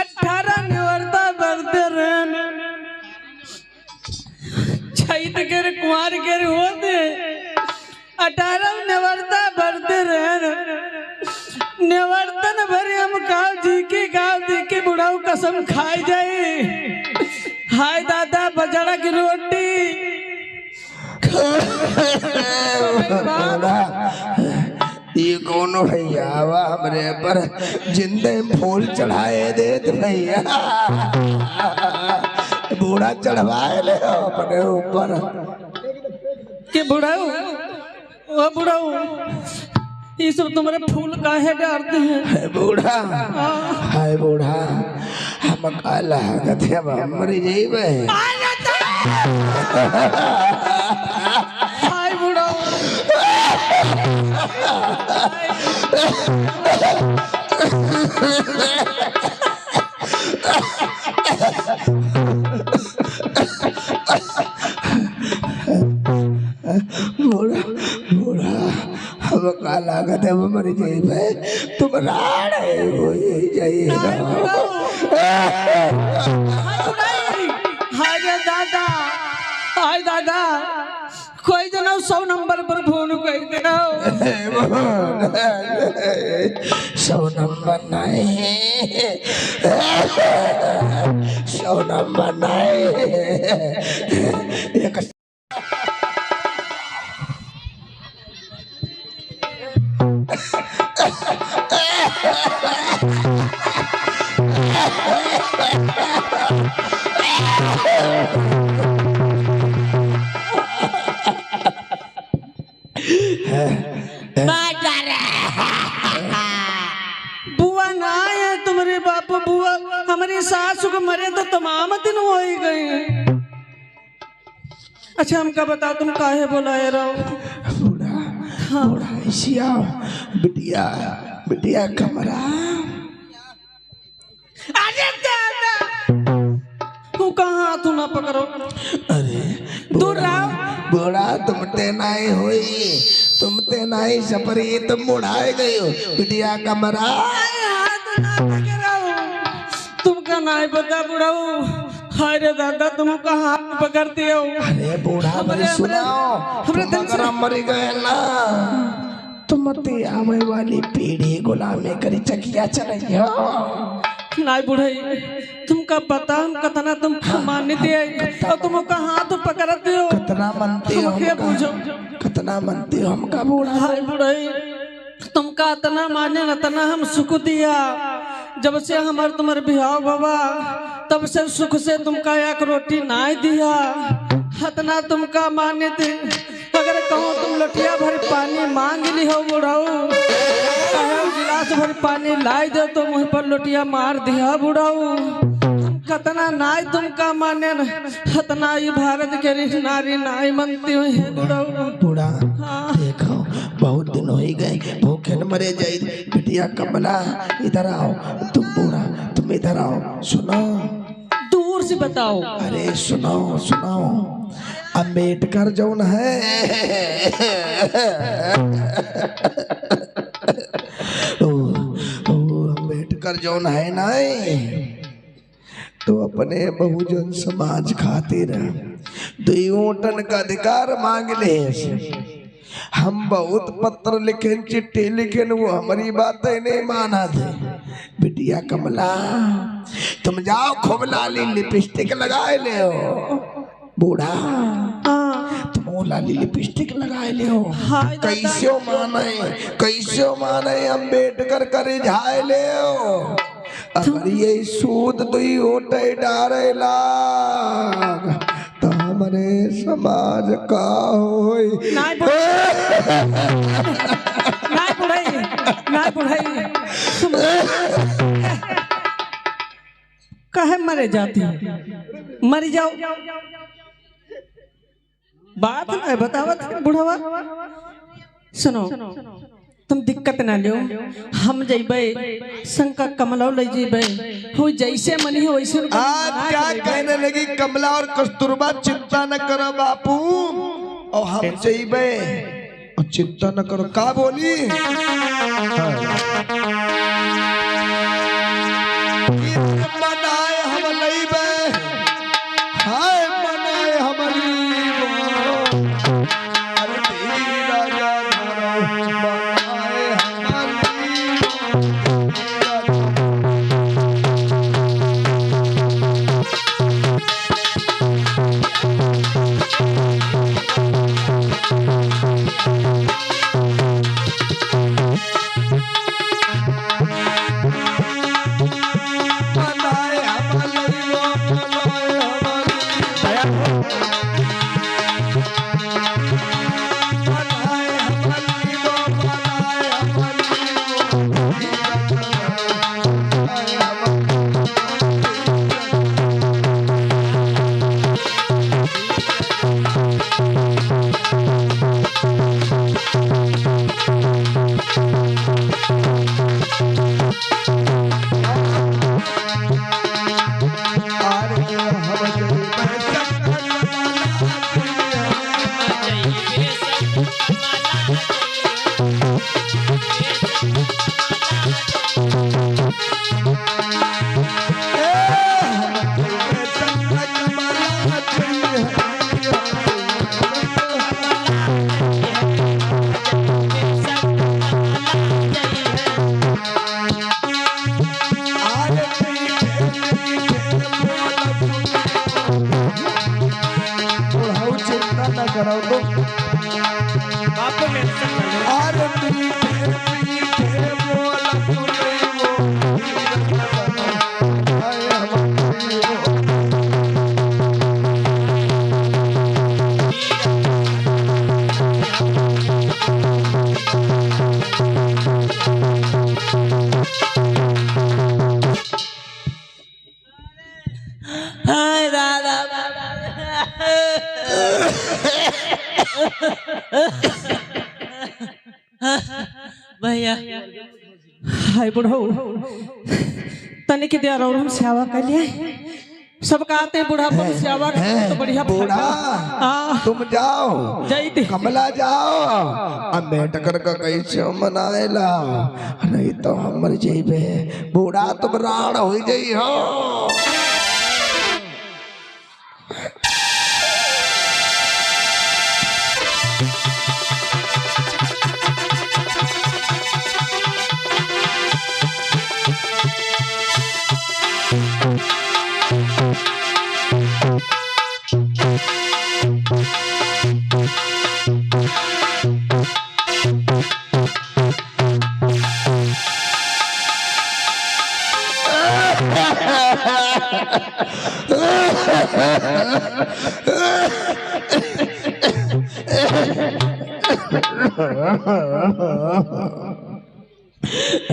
18 निवर्ता बढ़ते रहने छठ के कुमार के होते 18 निवर्ता बढ़ते रहने निवर्तन भरे हम गाँव जी के बुढ़ाऊ कसम खाई जाए हाय दादा बजड़ा की रोटी
ये कौन भैया आवा हमरे पर जिंदे फूल चढ़ाए दे भैया बूढ़ा चढ़वाए ले अपने ऊपर
के बुढ़ाऊ वो बुढ़ाऊ ये सब तुम्हारे फूल काहे डालते हैं
है बूढ़ा हाय बूढ़ा हम काला गथे मरी जाइबे
हाय बुढ़ाऊ
बूढ़ा बूढ़ा हम काला गथे मरी जाइबे तुम राड़े हो जाइएगा
हाय दादा कोई जना 100 नंबर पर फोन कर देना
100 नंबर नहीं 100 नंबर नहीं एक
बुआ ना है तुम्हारे बापू बुआ हमारी सासू को मरे तो तमाम दिन हो ही गए अच्छा हमका बता तुम काहे बुलाए रहो
बूढ़ा बूढ़ा ऐसिया बिटिया बिटिया कमरा
अरे दादा तू कहाँ तू ना पकड़ो
अरे
दूर रहो
बूढ़ा तुमते नहीं हुई तुमते नहीं सपरी तुम मुड़ाए गई हो बिटिया कमरा
तुमका नहीं पता बुढ़ाऊ अरे दादा तुम कहाँ पकड़ते हो
अरे बूढ़ा मेरी सुनाओ
हमरे
तुम अगर मर गए ना तुम ते आवे वाली पीढ़ी गुलामी करी चकिया चलियो
नहीं बुढ़ाई तुमका पता हम कतना तुम मानते हैं और तुम कहाँ तो पकड़ते हो
कितना मनते हो
क्या पूछो
कितना मनते हो हमका बूढ़ा
हाय बुढ़ाई तुमका इतना माने न तना हम सुख दिया जब से हमार तुम्हारे बिहाव बाबा तब से सुख से तुमका एक रोटी नाई दिया हतना तुमका माने थे अगर कहो तुम लठिया भर पानी मांग ली हो बुढ़ाऊ गिलास भर पानी लाई दे तो मुँह पर लोटिया मार दिया बुढ़ाऊ कतना नाय तुमका माने न हतना ये भारत के नारी नाय मनती हुई है बुढ़ऊ।
बूढ़ा
हाँ।
देखो बहुत दिन हो ही गए, भूखे न मरे जाए। बिटिया कमला इधर आओ, तुम बूढ़ा तुम इधर आओ, सुनो।
दूर से बताओ।
अरे सुनो सुनो, अम्बेडकर जौन है अम्बेडकर जौन है ना, तो अपने बहुजन समाज खातिर 2 टन का अधिकार मांग ले। हम बहुत पत्र लिखे, चिट्ठी लिखे, वो हमारी बातें नहीं माना थे। बिटिया कमला तुम जाओ, खूब लाली लिपस्टिक लगाए ले हो। बूढ़ा तुम वो लाली लिपस्टिक लगाए ले हो। कैसे माने अम्बेडकर करे जाए ले हो। अगर ये सूद तो ही होटे डारेला तो हमारे समाज का होई।
नाय बुढ़ाई कहे मरे जाती मर जाओ। बात नहीं बतावत बुढ़वा। सुनो तुम दिक्कत ना लो, हम जइबे शंकर कमला ले जइबे, हो जैसे मनी हो वैसे।
आज क्या कहने लगी कमला और कस्तूरबा, चिंता न करो बापू और हम जइबे और चिंता न करो। का बोली मनाए हम लइबे, हाय मनाए हम
भैया हाय बुढ़ऊ तने के दिया और हम सेवा कर लिए। सब कहते हैं बुढ़ा पर सेवा तो बढ़िया।
बूढ़ा तुम जाओ,
जय
कमला जाओ, अम्बेडकर का कैसे मनाएला, नहीं तो हम मर जाइबे। बूढ़ा तुम राण हो जाई हो।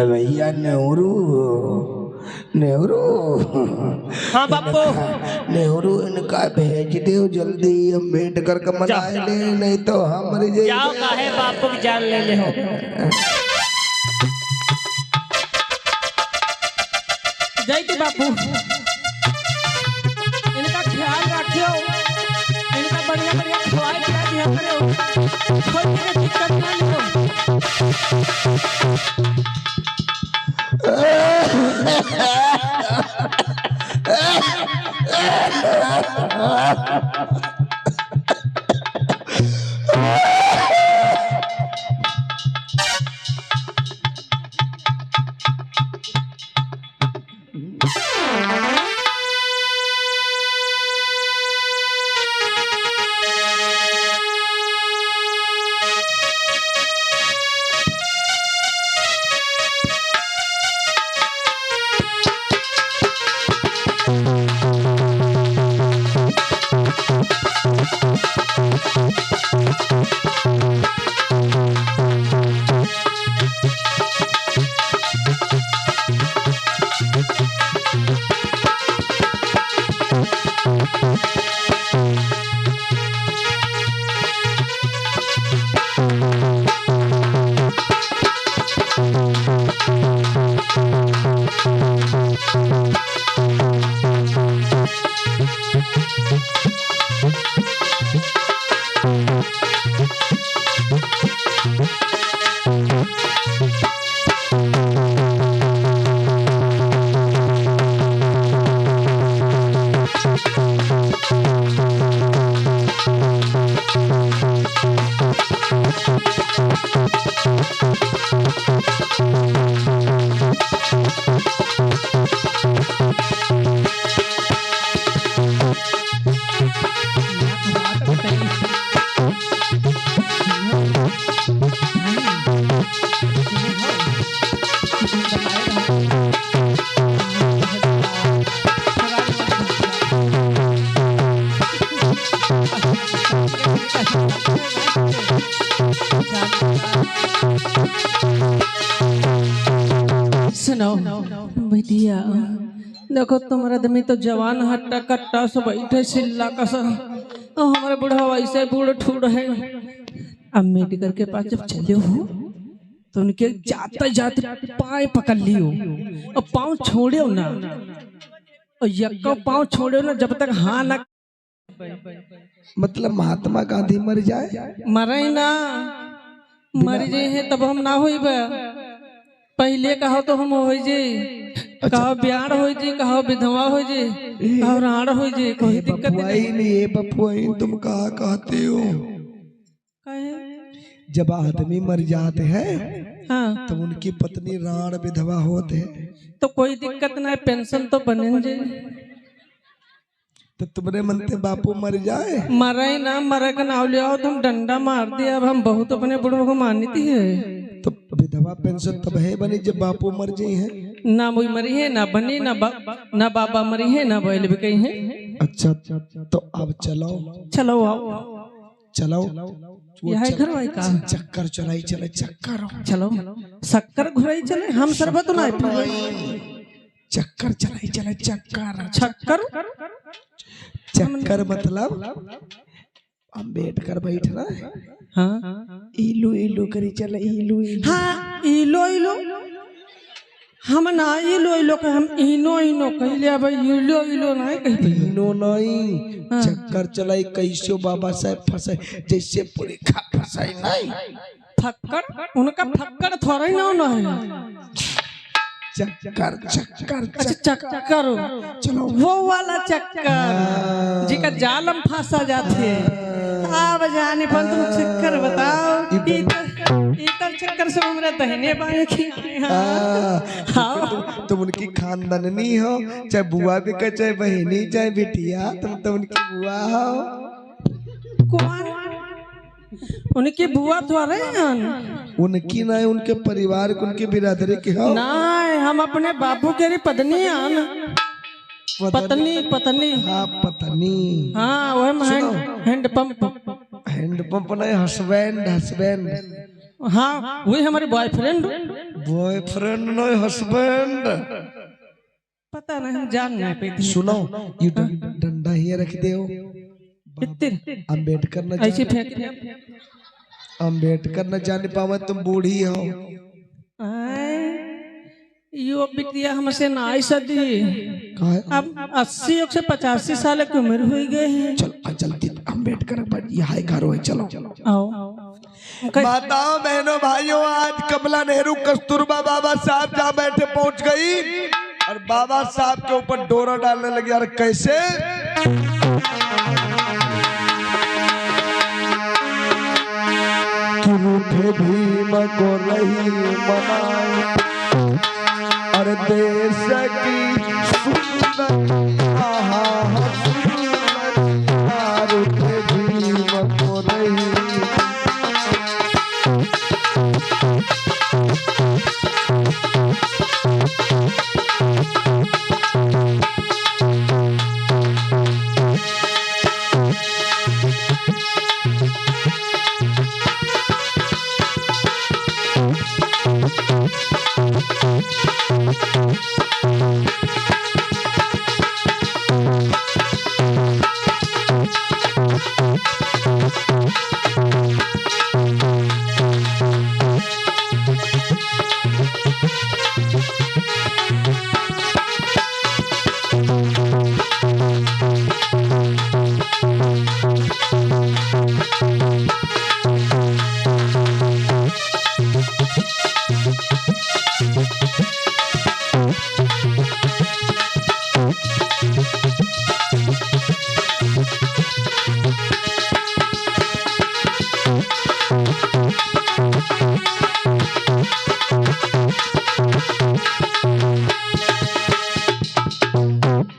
भैया नेहरू नेहरू
हाँ बापू
नेहरू इनका भेज दो जल्दी, अम्बेडकर का मनाए ले, नहीं तो हम मर
जाओ
जाएंगे।
काहे बापू की जान ले ले हो।
जय बापू, इनका ख्याल रखियो, इनका बढ़िया बढ़िया खवाए पिला दिया करो, कोई चीज़ की दिक्कत ना लियो। सुनो भैया, देखो तुम्हारा आदमी तो जवान हट्टा कट्टा सब बैठे सिल्ला का सा, और हमारे बूढ़ा वैसे बूढ़ ठूढ़ है। अब मेडिकल के पास जब चले हो तो उनके जाते जाते पाँव पकड़ लियो और पाँव छोड़ियो ना, और यक्का पाँव छोड़ियो ना जब तक हाँ ना।
मतलब महात्मा गांधी मर जाए,
मरे ना, मर जाए है तब हम ना होई बा। पहले कहो तो हम हो जे, कहो ब्याह हो जे, कहो विधवा हो जे, कहो राण हो जे, कोई दिक्कत नहीं।
नहीं बपुआई तुम कहा कहते हो?
काहे?
जब आदमी मर जाते हैं
हाँ
तो उनकी पत्नी राण विधवा होते हैं,
तो कोई दिक्कत नहीं, पेंशन तो बने जे।
तो तुमने मनते बापू मर जाए?
मरे ना, मरे का नाम लिया तुम डंडा मार दिया। अब हम बहुत अपने बड़ों को मानती है,
तो विधवा पेंशन तब है बनी जब बापू मर जाए हैं।
ना मुई मरी है ना बनी, ना बाबा मरी है ना बैल भी कही है।
अच्छा तो अब चलो
चलो आओ,
चलो
यह घर वाई का
चक्कर चलाई चले, चक्कर
चलो शक्कर घुराई चले, हम शरबत ना पिए।
चक्कर चलाई चले, चक्कर
शक्कर
चक्कर मतलब अम्बेडकर बैठना है,
हाँ
इलू इलू करी चले, इलू इलू।
हाँ इलो इलो, हम ना इलो इलो के, हम इनो इनो कह लिया भाई, इलो इलो ना कही।
इनो नहीं, चक्कर चलाई कैसे बाबा साहब फंसे, जैसे पूरी खा फंसाई नहीं।
फक्कर उनका फक्कर थोड़ा ही ना है।
चक्कर चक्कर
अच्छा चक्कर,
चलो
वो वाला चक्कर जिका जालम फंसा जाते अब जाने पर तुम चक्कर बताओ। इतर चक्कर से उम्र दहने बाएं की। हाँ
तुम उनकी खानदानी हो, चाहे बुआ भी कहे, चाहे बहनी, चाहे बिटिया, तुम तो उनकी बुआ हो।
कौन उनकी बुआ थोड़े हैं?
उनकी नहीं, उनके परिवार के, उनके बिरादरी के हो।
नहीं, हम अपने बाबू के पत्नी हैं। पत्नी पत्नी,
हाँ पत्नी,
हाँ वो हैंड पंप,
हैंड पंप नहीं, हस्बैंड हस्बैंड।
हाँ वही हमारे बॉयफ्रेंड।
बॉयफ्रेंड नहीं, हस्बैंड।
पता नहीं जान नहीं पाती।
सुनो ये डंडा ही रख दे अम्बेडकर न
ऐसे
जाने
फेंक
अम्बेडकर न जाने पावे तुम बूढ़ी हो।
यो बिटिया हमसे ना आई सदी।
कहा
अब 80 से 85 साल की उम्र हो गई है।
चल जल्दी अम्बेडकर यहाँ घर हो चलो।
आओ
माताओं बहनों भाइयों आज कमला नेहरू कस्तूरबा बाबा साहब जहाँ बैठे पहुंच गई और बाबा साहब के ऊपर डोरा डालने लगी। यार कैसे कि रूठे भीम को रही मनाए और देश की रूठे भीम को रही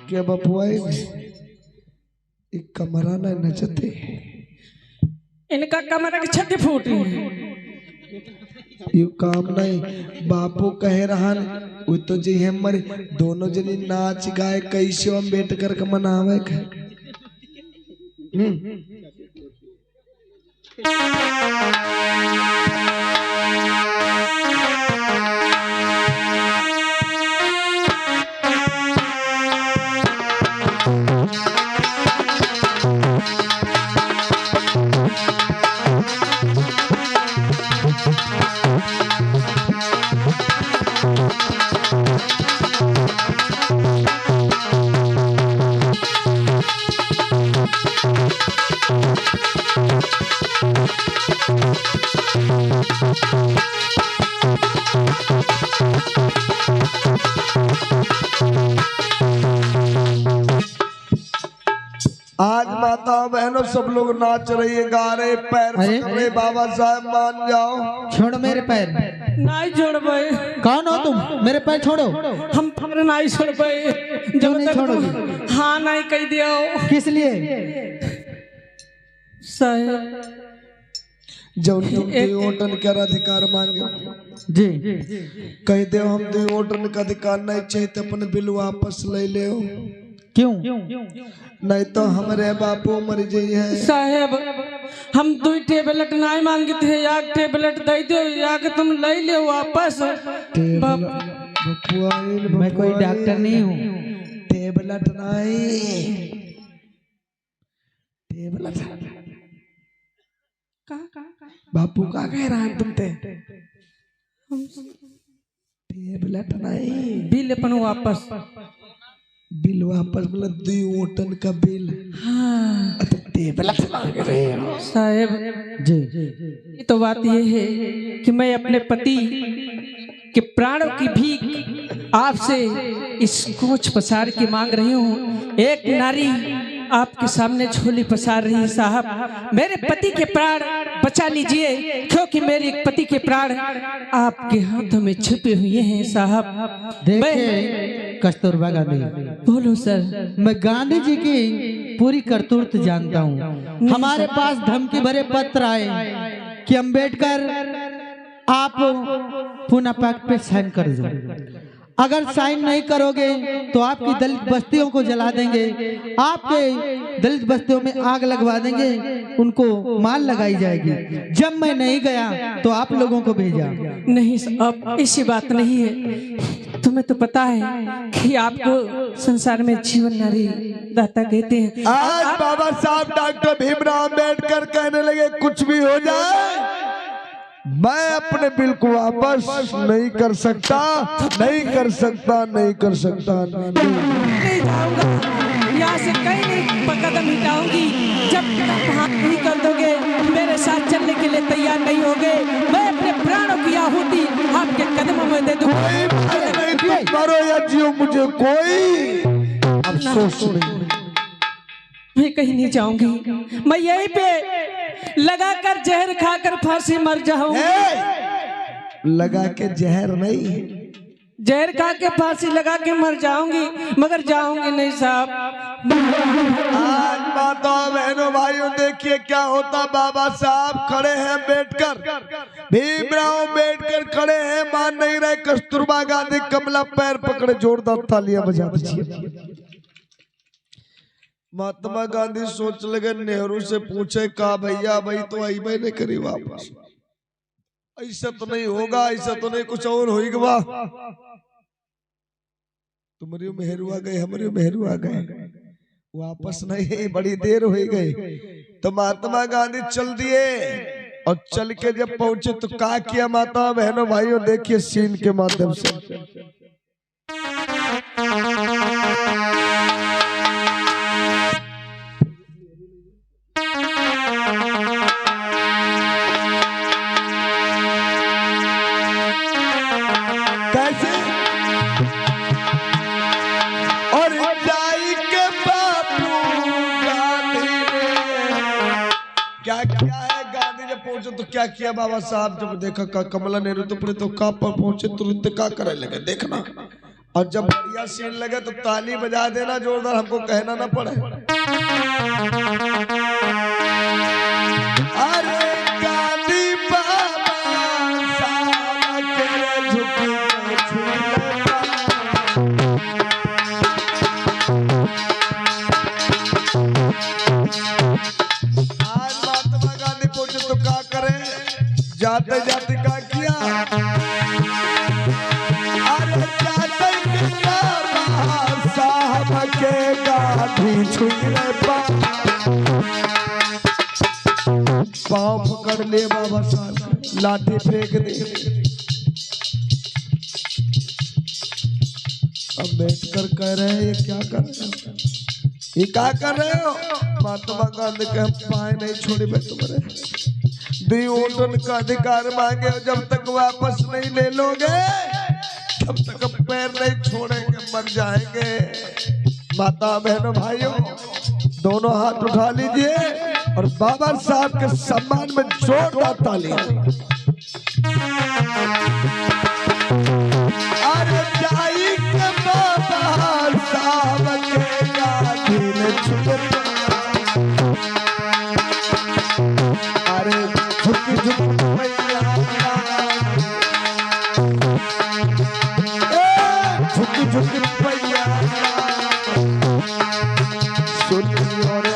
क्या बपुआ एक कमरा न नचते
इनका कमरा की छत फूटी।
यू काम नहीं बापू कह रहा वो तो जी हमर दोनों जनी नाच गाए कैसे अम्बेडकर का मनावे आज माताओं बहनों सब लोग नाच रही है गा रहे पैर पकड़े बाबा साहब मान जाओ।
छोड़ो मेरे पैर।
नाई छोड़ भाई।
कौन हो तुम? मेरे पैर छोड़ो।
हम तुम्हारे नाई छोड़ भाई।
क्यों नहीं छोड़ोगे?
हाँ नहीं कह दिया।
किस लिए?
साहब
जब तुम वोटन का अधिकार मांगे
जी
कह दे हम वोटन का अधिकार नहीं चाहिए तो अपने बिल वापस ले ले।
क्यों?
नहीं तो हमारे बापू मर जाइए है।
साहेब हम 2 टेबलेट नहीं मांगे थे, 1 टेबलेट दे दो या कि तुम ले ले वापस।
मैं कोई डॉक्टर नहीं हूँ।
टेबलेट नहीं टेबलेट बापू का कह रहा है तुम टेबलेट नहीं
बिल अपन वापस।
बिल वापस मतलब 2 वोटन का बिल।
हाँ
टेबलेट मांग रहे हो
साहेब
जी।
ये तो बात ये है कि मैं अपने पति के प्राणों की भीख आपसे इस कोच पसार की मांग रही हूँ। एक नारी आपके सामने झोली पसार रही है। साहब मेरे पति के प्राण बचा लीजिए क्योंकि मेरे पति के प्राण आपके हाथों में छुपे हुए हैं। साहब
देखिए कस्तूरबा गांधी।
बोलो सर।
मैं गांधी जी की पूरी करतूत जानता हूँ। हमारे पास धमकी भरे पत्र आए कि अम्बेडकर आप पुनः पैक्ट पे साइन कर दो। अगर साइन नहीं करोगे तो आपकी दलित बस्तियों को जला देंगे, आपके दलित बस्तियों में आग लगवा देंगे, उनको माल लगाई जाएगी। जब मैं नहीं गया तो आप लोगों को भेजा।
नहीं अब ऐसी बात नहीं है। तुम तुम्हें तो पता है कि आपको संसार में जीवन नारी दाता कहते हैं।
आज बाबा साहब डॉक्टर भीमराव अम्बेडकर कहने लगे कुछ भी हो जाए मैं अपने बिल को वापस नहीं कर सकता, नहीं कर सकता, नहीं कर सकता,
नहीं जाऊंगा यहाँ से, कहीं नहीं कदम हिटाऊंगी जब तक हाथ नहीं कर दोगे, मेरे साथ चलने के लिए तैयार नहीं होगे। मैं अपने प्राणों की आहुति आपके कदमों में दे दूंगा।
मरो या जियो मुझे कोई अफसोस नहीं।
मैं कहीं नहीं जाऊंगी, मैं यहीं पे लगाकर जहर खाकर फांसी मर जाऊंगी।
लगा के जहर नहीं,
जहर खा के फांसी लगा के मर जाऊंगी, मगर जाऊंगी नहीं साहब।
आज माता बहनों भाइयों देखिए क्या होता। बाबा साहब खड़े हैं बैठकर, भीमराव अम्बेडकर खड़े हैं, मान नहीं रहे। कस्तूरबा गांधी कमला पैर पकड़े, जोरदार तालियां बजा दीजिए। महात्मा गांधी सोच लगे, नेहरू से पूछे का भैया भाई तो आई मैंने करी वापस, ऐसा तो नहीं होगा, ऐसा तो नहीं कुछ और होगा। तुम्हारी मेहरू आ गए, हमारी मेहरू आ गए, वापस नहीं, बड़ी देर हो गई। तो महात्मा गांधी चल दिए और चल के जब पहुंचे तो क्या किया माता बहनों भाइयों, देखिए सीन के माध्यम से। कैसे और जाई के बापू गांधी ने क्या किया है। गांधी जब पहुंचे तो क्या किया बाबा साहब, जब देखा का कमला नेहरू तो पूरे तो का पर पहुंचे तुरंत का करे लगे देखना, और जब बढ़िया सीन लगे तो ताली बजा देना जोरदार, हमको कहना ना पड़े। अरे गांधी बाबा साहब के झुकी आज महात्मा गांधी पहुंचे तो क्या करे, जाते जाते क्या किया। अरे जाते बाबा साहब के गांधी छुए पाँव पकड़ ले बाबा साहब, लाठी फेंक दे। अम्बेडकर कह रहे हैं ये क्या कर रहे हो, ये क्या कर रहे हो। महात्मा गांधी के हम पाए नहीं छोड़े मैं तुम्हारे, द्विओटन का अधिकार मांगे, जब तक वापस नहीं ले लोगे तब तक हम पैर नहीं छोड़ेंगे, मर जाएंगे। माता बहनों भाइयों दोनों हाथ उठा लीजिए और बाबा साहब के सम्मान में जोरदार ताली। अरे जाई के बाबा साहब के गांधी ने छुपे, अरे झुकी झुकी मैया, झुकी झुकी मैया सुनियो रे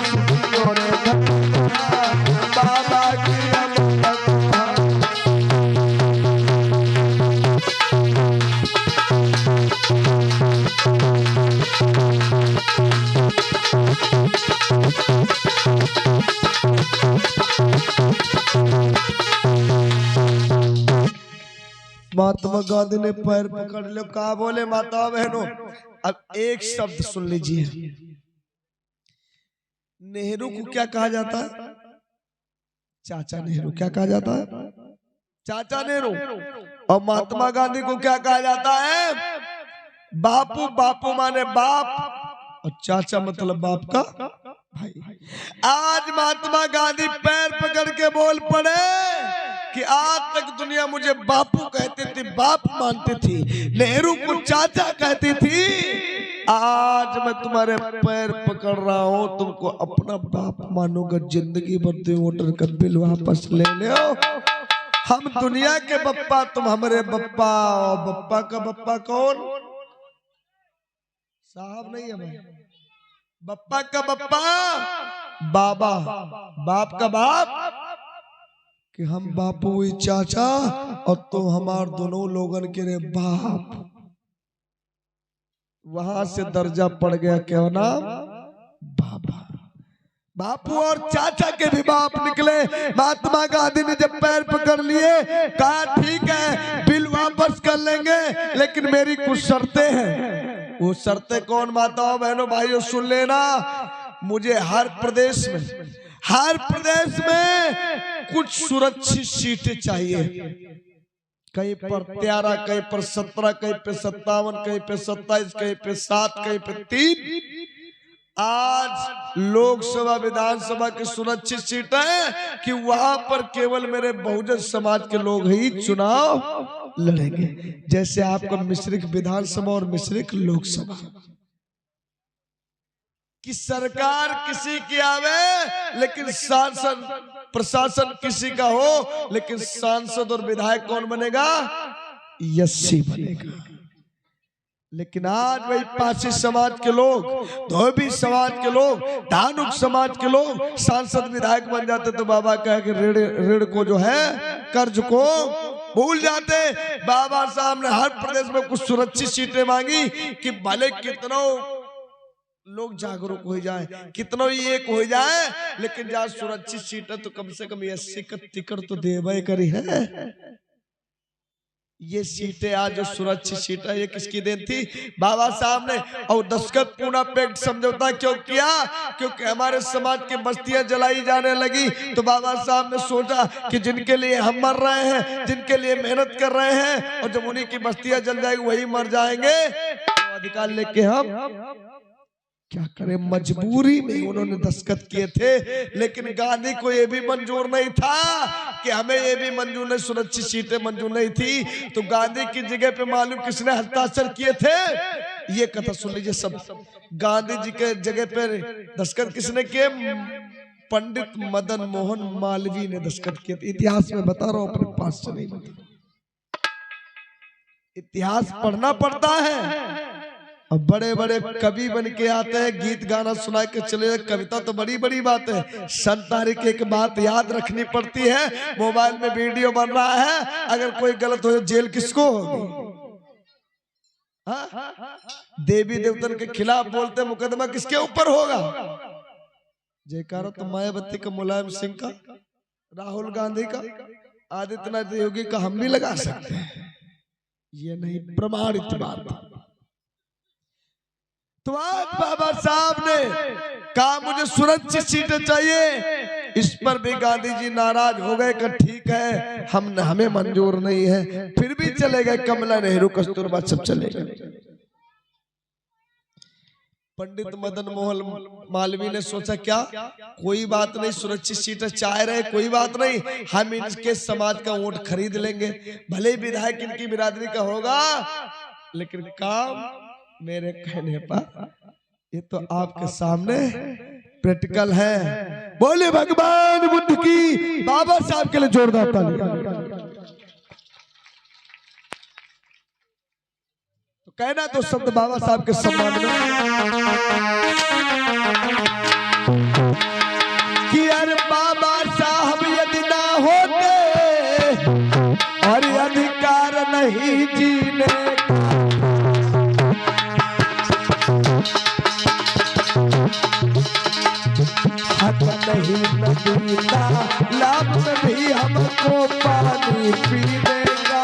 सुनियो रे बाबा की महात्मा गांधी ने पैर पकड़ लो, कहा बोले माता बहनों। अब एक शब्द सुन लीजिए, नेहरू को क्या कहा जाता है, चाचा नेहरू। क्या कहा जाता है, चाचा नेहरू। और महात्मा गांधी को क्या कहा जाता है, बापू। बापू माने बाप और चाचा मतलब बाप का भाई। आज महात्मा गांधी पैर पकड़ के बोल पड़े कि आज तक दुनिया मुझे बापू कहती थी, बाप मानती थी, नेहरू को चाचा कहती थी। आज मैं तुम्हारे पैर पकड़ रहा हूं, तुमको अपना बाप मानूंगा, जिंदगी भर वोटर का बिल वापस ले लो। हम दुनिया के बप्पा, तुम हमारे बप्पा। और बप्पा का बप्पा कौन, साहब नहीं है भाई, बप्पा का बप्पा बाबा, बाप का बाप कि हम बापू हुई चाचा और तो हमार दोनों लोगन के रे बाप। वहां से दर्जा पड़ गया क्या नाम? बाबा। बापू और चाचा के भी बाप निकले। महात्मा गांधी ने जब पैर पकड़ लिए कहा ठीक है बिल वापस कर लेंगे लेकिन मेरी कुछ शर्तें हैं। वो शर्तें कौन? माताओं बहनों भाइयों सुन लेना। मुझे हर प्रदेश में कुछ सुरक्षित सीटें चाहिए। कहीं पर 13, कहीं पर 17, कहीं पे 57, कहीं पे 27, कहीं पे 7, कहीं पे 3। आज लोकसभा विधानसभा की सुरक्षित सीट है कि वहां पर केवल मेरे बहुजन समाज के लोग ही चुनाव लड़ेंगे। जैसे आपको मिश्रिक विधानसभा और मिश्रिक लोकसभा कि सरकार किसी की आवे लेकिन सांसद प्रशासन किसी का हो, लेकिन सांसद और विधायक कौन बनेगा? यस्सी बनेगा। लेकिन आज वही पासी समाज के लोग, धोबी समाज के लोग, धानुक समाज के लोग सांसद विधायक बन जाते तो बाबा कहे कि ऋण को जो है कर्ज को भूल जाते। बाबा साहब ने हर प्रदेश में कुछ सुरक्षित सीटें मांगी कि भले कितनों लोग जागरूक हो जाए, कितनों ही एक हो जाए, लेकिन जहाँ सुरक्षित सीट है तो कम से कम 80 का टिकट तो देवे करी है। ये सीटें आज जो सुरक्षित सीट है ये किसकी देन थी? बाबा साहब ने। और दस्तखत पूना पैक्ट समझौता क्यों किया? क्योंकि हमारे समाज की बस्तियां जलाई जाने लगी तो बाबा साहब ने सोचा कि जिनके लिए हम मर रहे हैं, जिनके लिए मेहनत कर रहे हैं, और जब उन्हीं की बस्तियां जल जाएगी वही मर जाएंगे तो अधिकार लेके हम क्या करें? मजबूरी में उन्होंने दस्तखत किए थे। लेकिन गांधी को यह भी मंजूर नहीं था कि हमें ये भी मंजूर नहीं, सुरक्षित सीटें मंजूर नहीं थी। तो गांधी की जगह पे मालूम किसने हस्ताक्षर किए थे? ये कथा सुन लीजिए सब। गांधी जी के जगह पे दस्तखत किसने किए? पंडित मदन मोहन मालवीय ने दस्तखत किए थे। इतिहास में बता रहा हूं, अपने पास से नहीं बता। इतिहास पढ़ना पड़ता है। अब बड़े बड़े कवि बन के आते हैं, गीत गाना सुना के चले। कविता तो बड़ी बड़ी बात है, सन तारीख एक बात याद रखनी पड़ती है। मोबाइल में वीडियो बन रहा है, अगर कोई गलत हो जाए जेल किसको होगी? देवी देवतन के खिलाफ बोलते मुकदमा किसके ऊपर होगा? जयकारा तो मायावती का, मुलायम सिंह का, राहुल गांधी का, आदित्यनाथ योगी का हम भी लगा सकते हैं। ये नहीं प्रमाणित बात। तो आज बाबा साहब ने कहा मुझे सुरक्षित सीटें चाहिए। इस पर भी गांधी जी नाराज हो गए कि ठीक है हमें मंजूर नहीं है। फिर भी चले गए। कमला नेहरू, कस्तूरबा सब चले गए। पंडित मदन मोहन मालवीय ने सोचा क्या कोई बात नहीं, सुरक्षित सीटें चाह रहे, कोई बात नहीं, हम इनके समाज का वोट खरीद लेंगे। भले ही विधायक इनकी बिरादरी का होगा, लेकिन काम मेरे कहने पर। ये तो आपके सामने प्रैक्टिकल है। बोले भगवान बुद्ध की। बाबा साहब के लिए जोरदार ताली। तो कहना तो शब्द बाबा साहब के सम्मान में कि अरे बाबा साहब यदि ना होते और अधिकार नहीं जीने नहीं नदीना लाभ भी हमको पानी पीने का।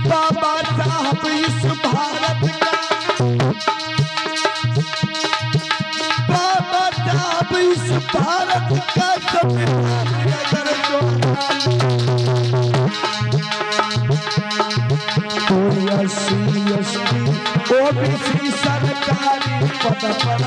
बाबा साहब इस भारत का, इस भारत का संविधान अगर कोई SC ST OBC सरकारी पद पर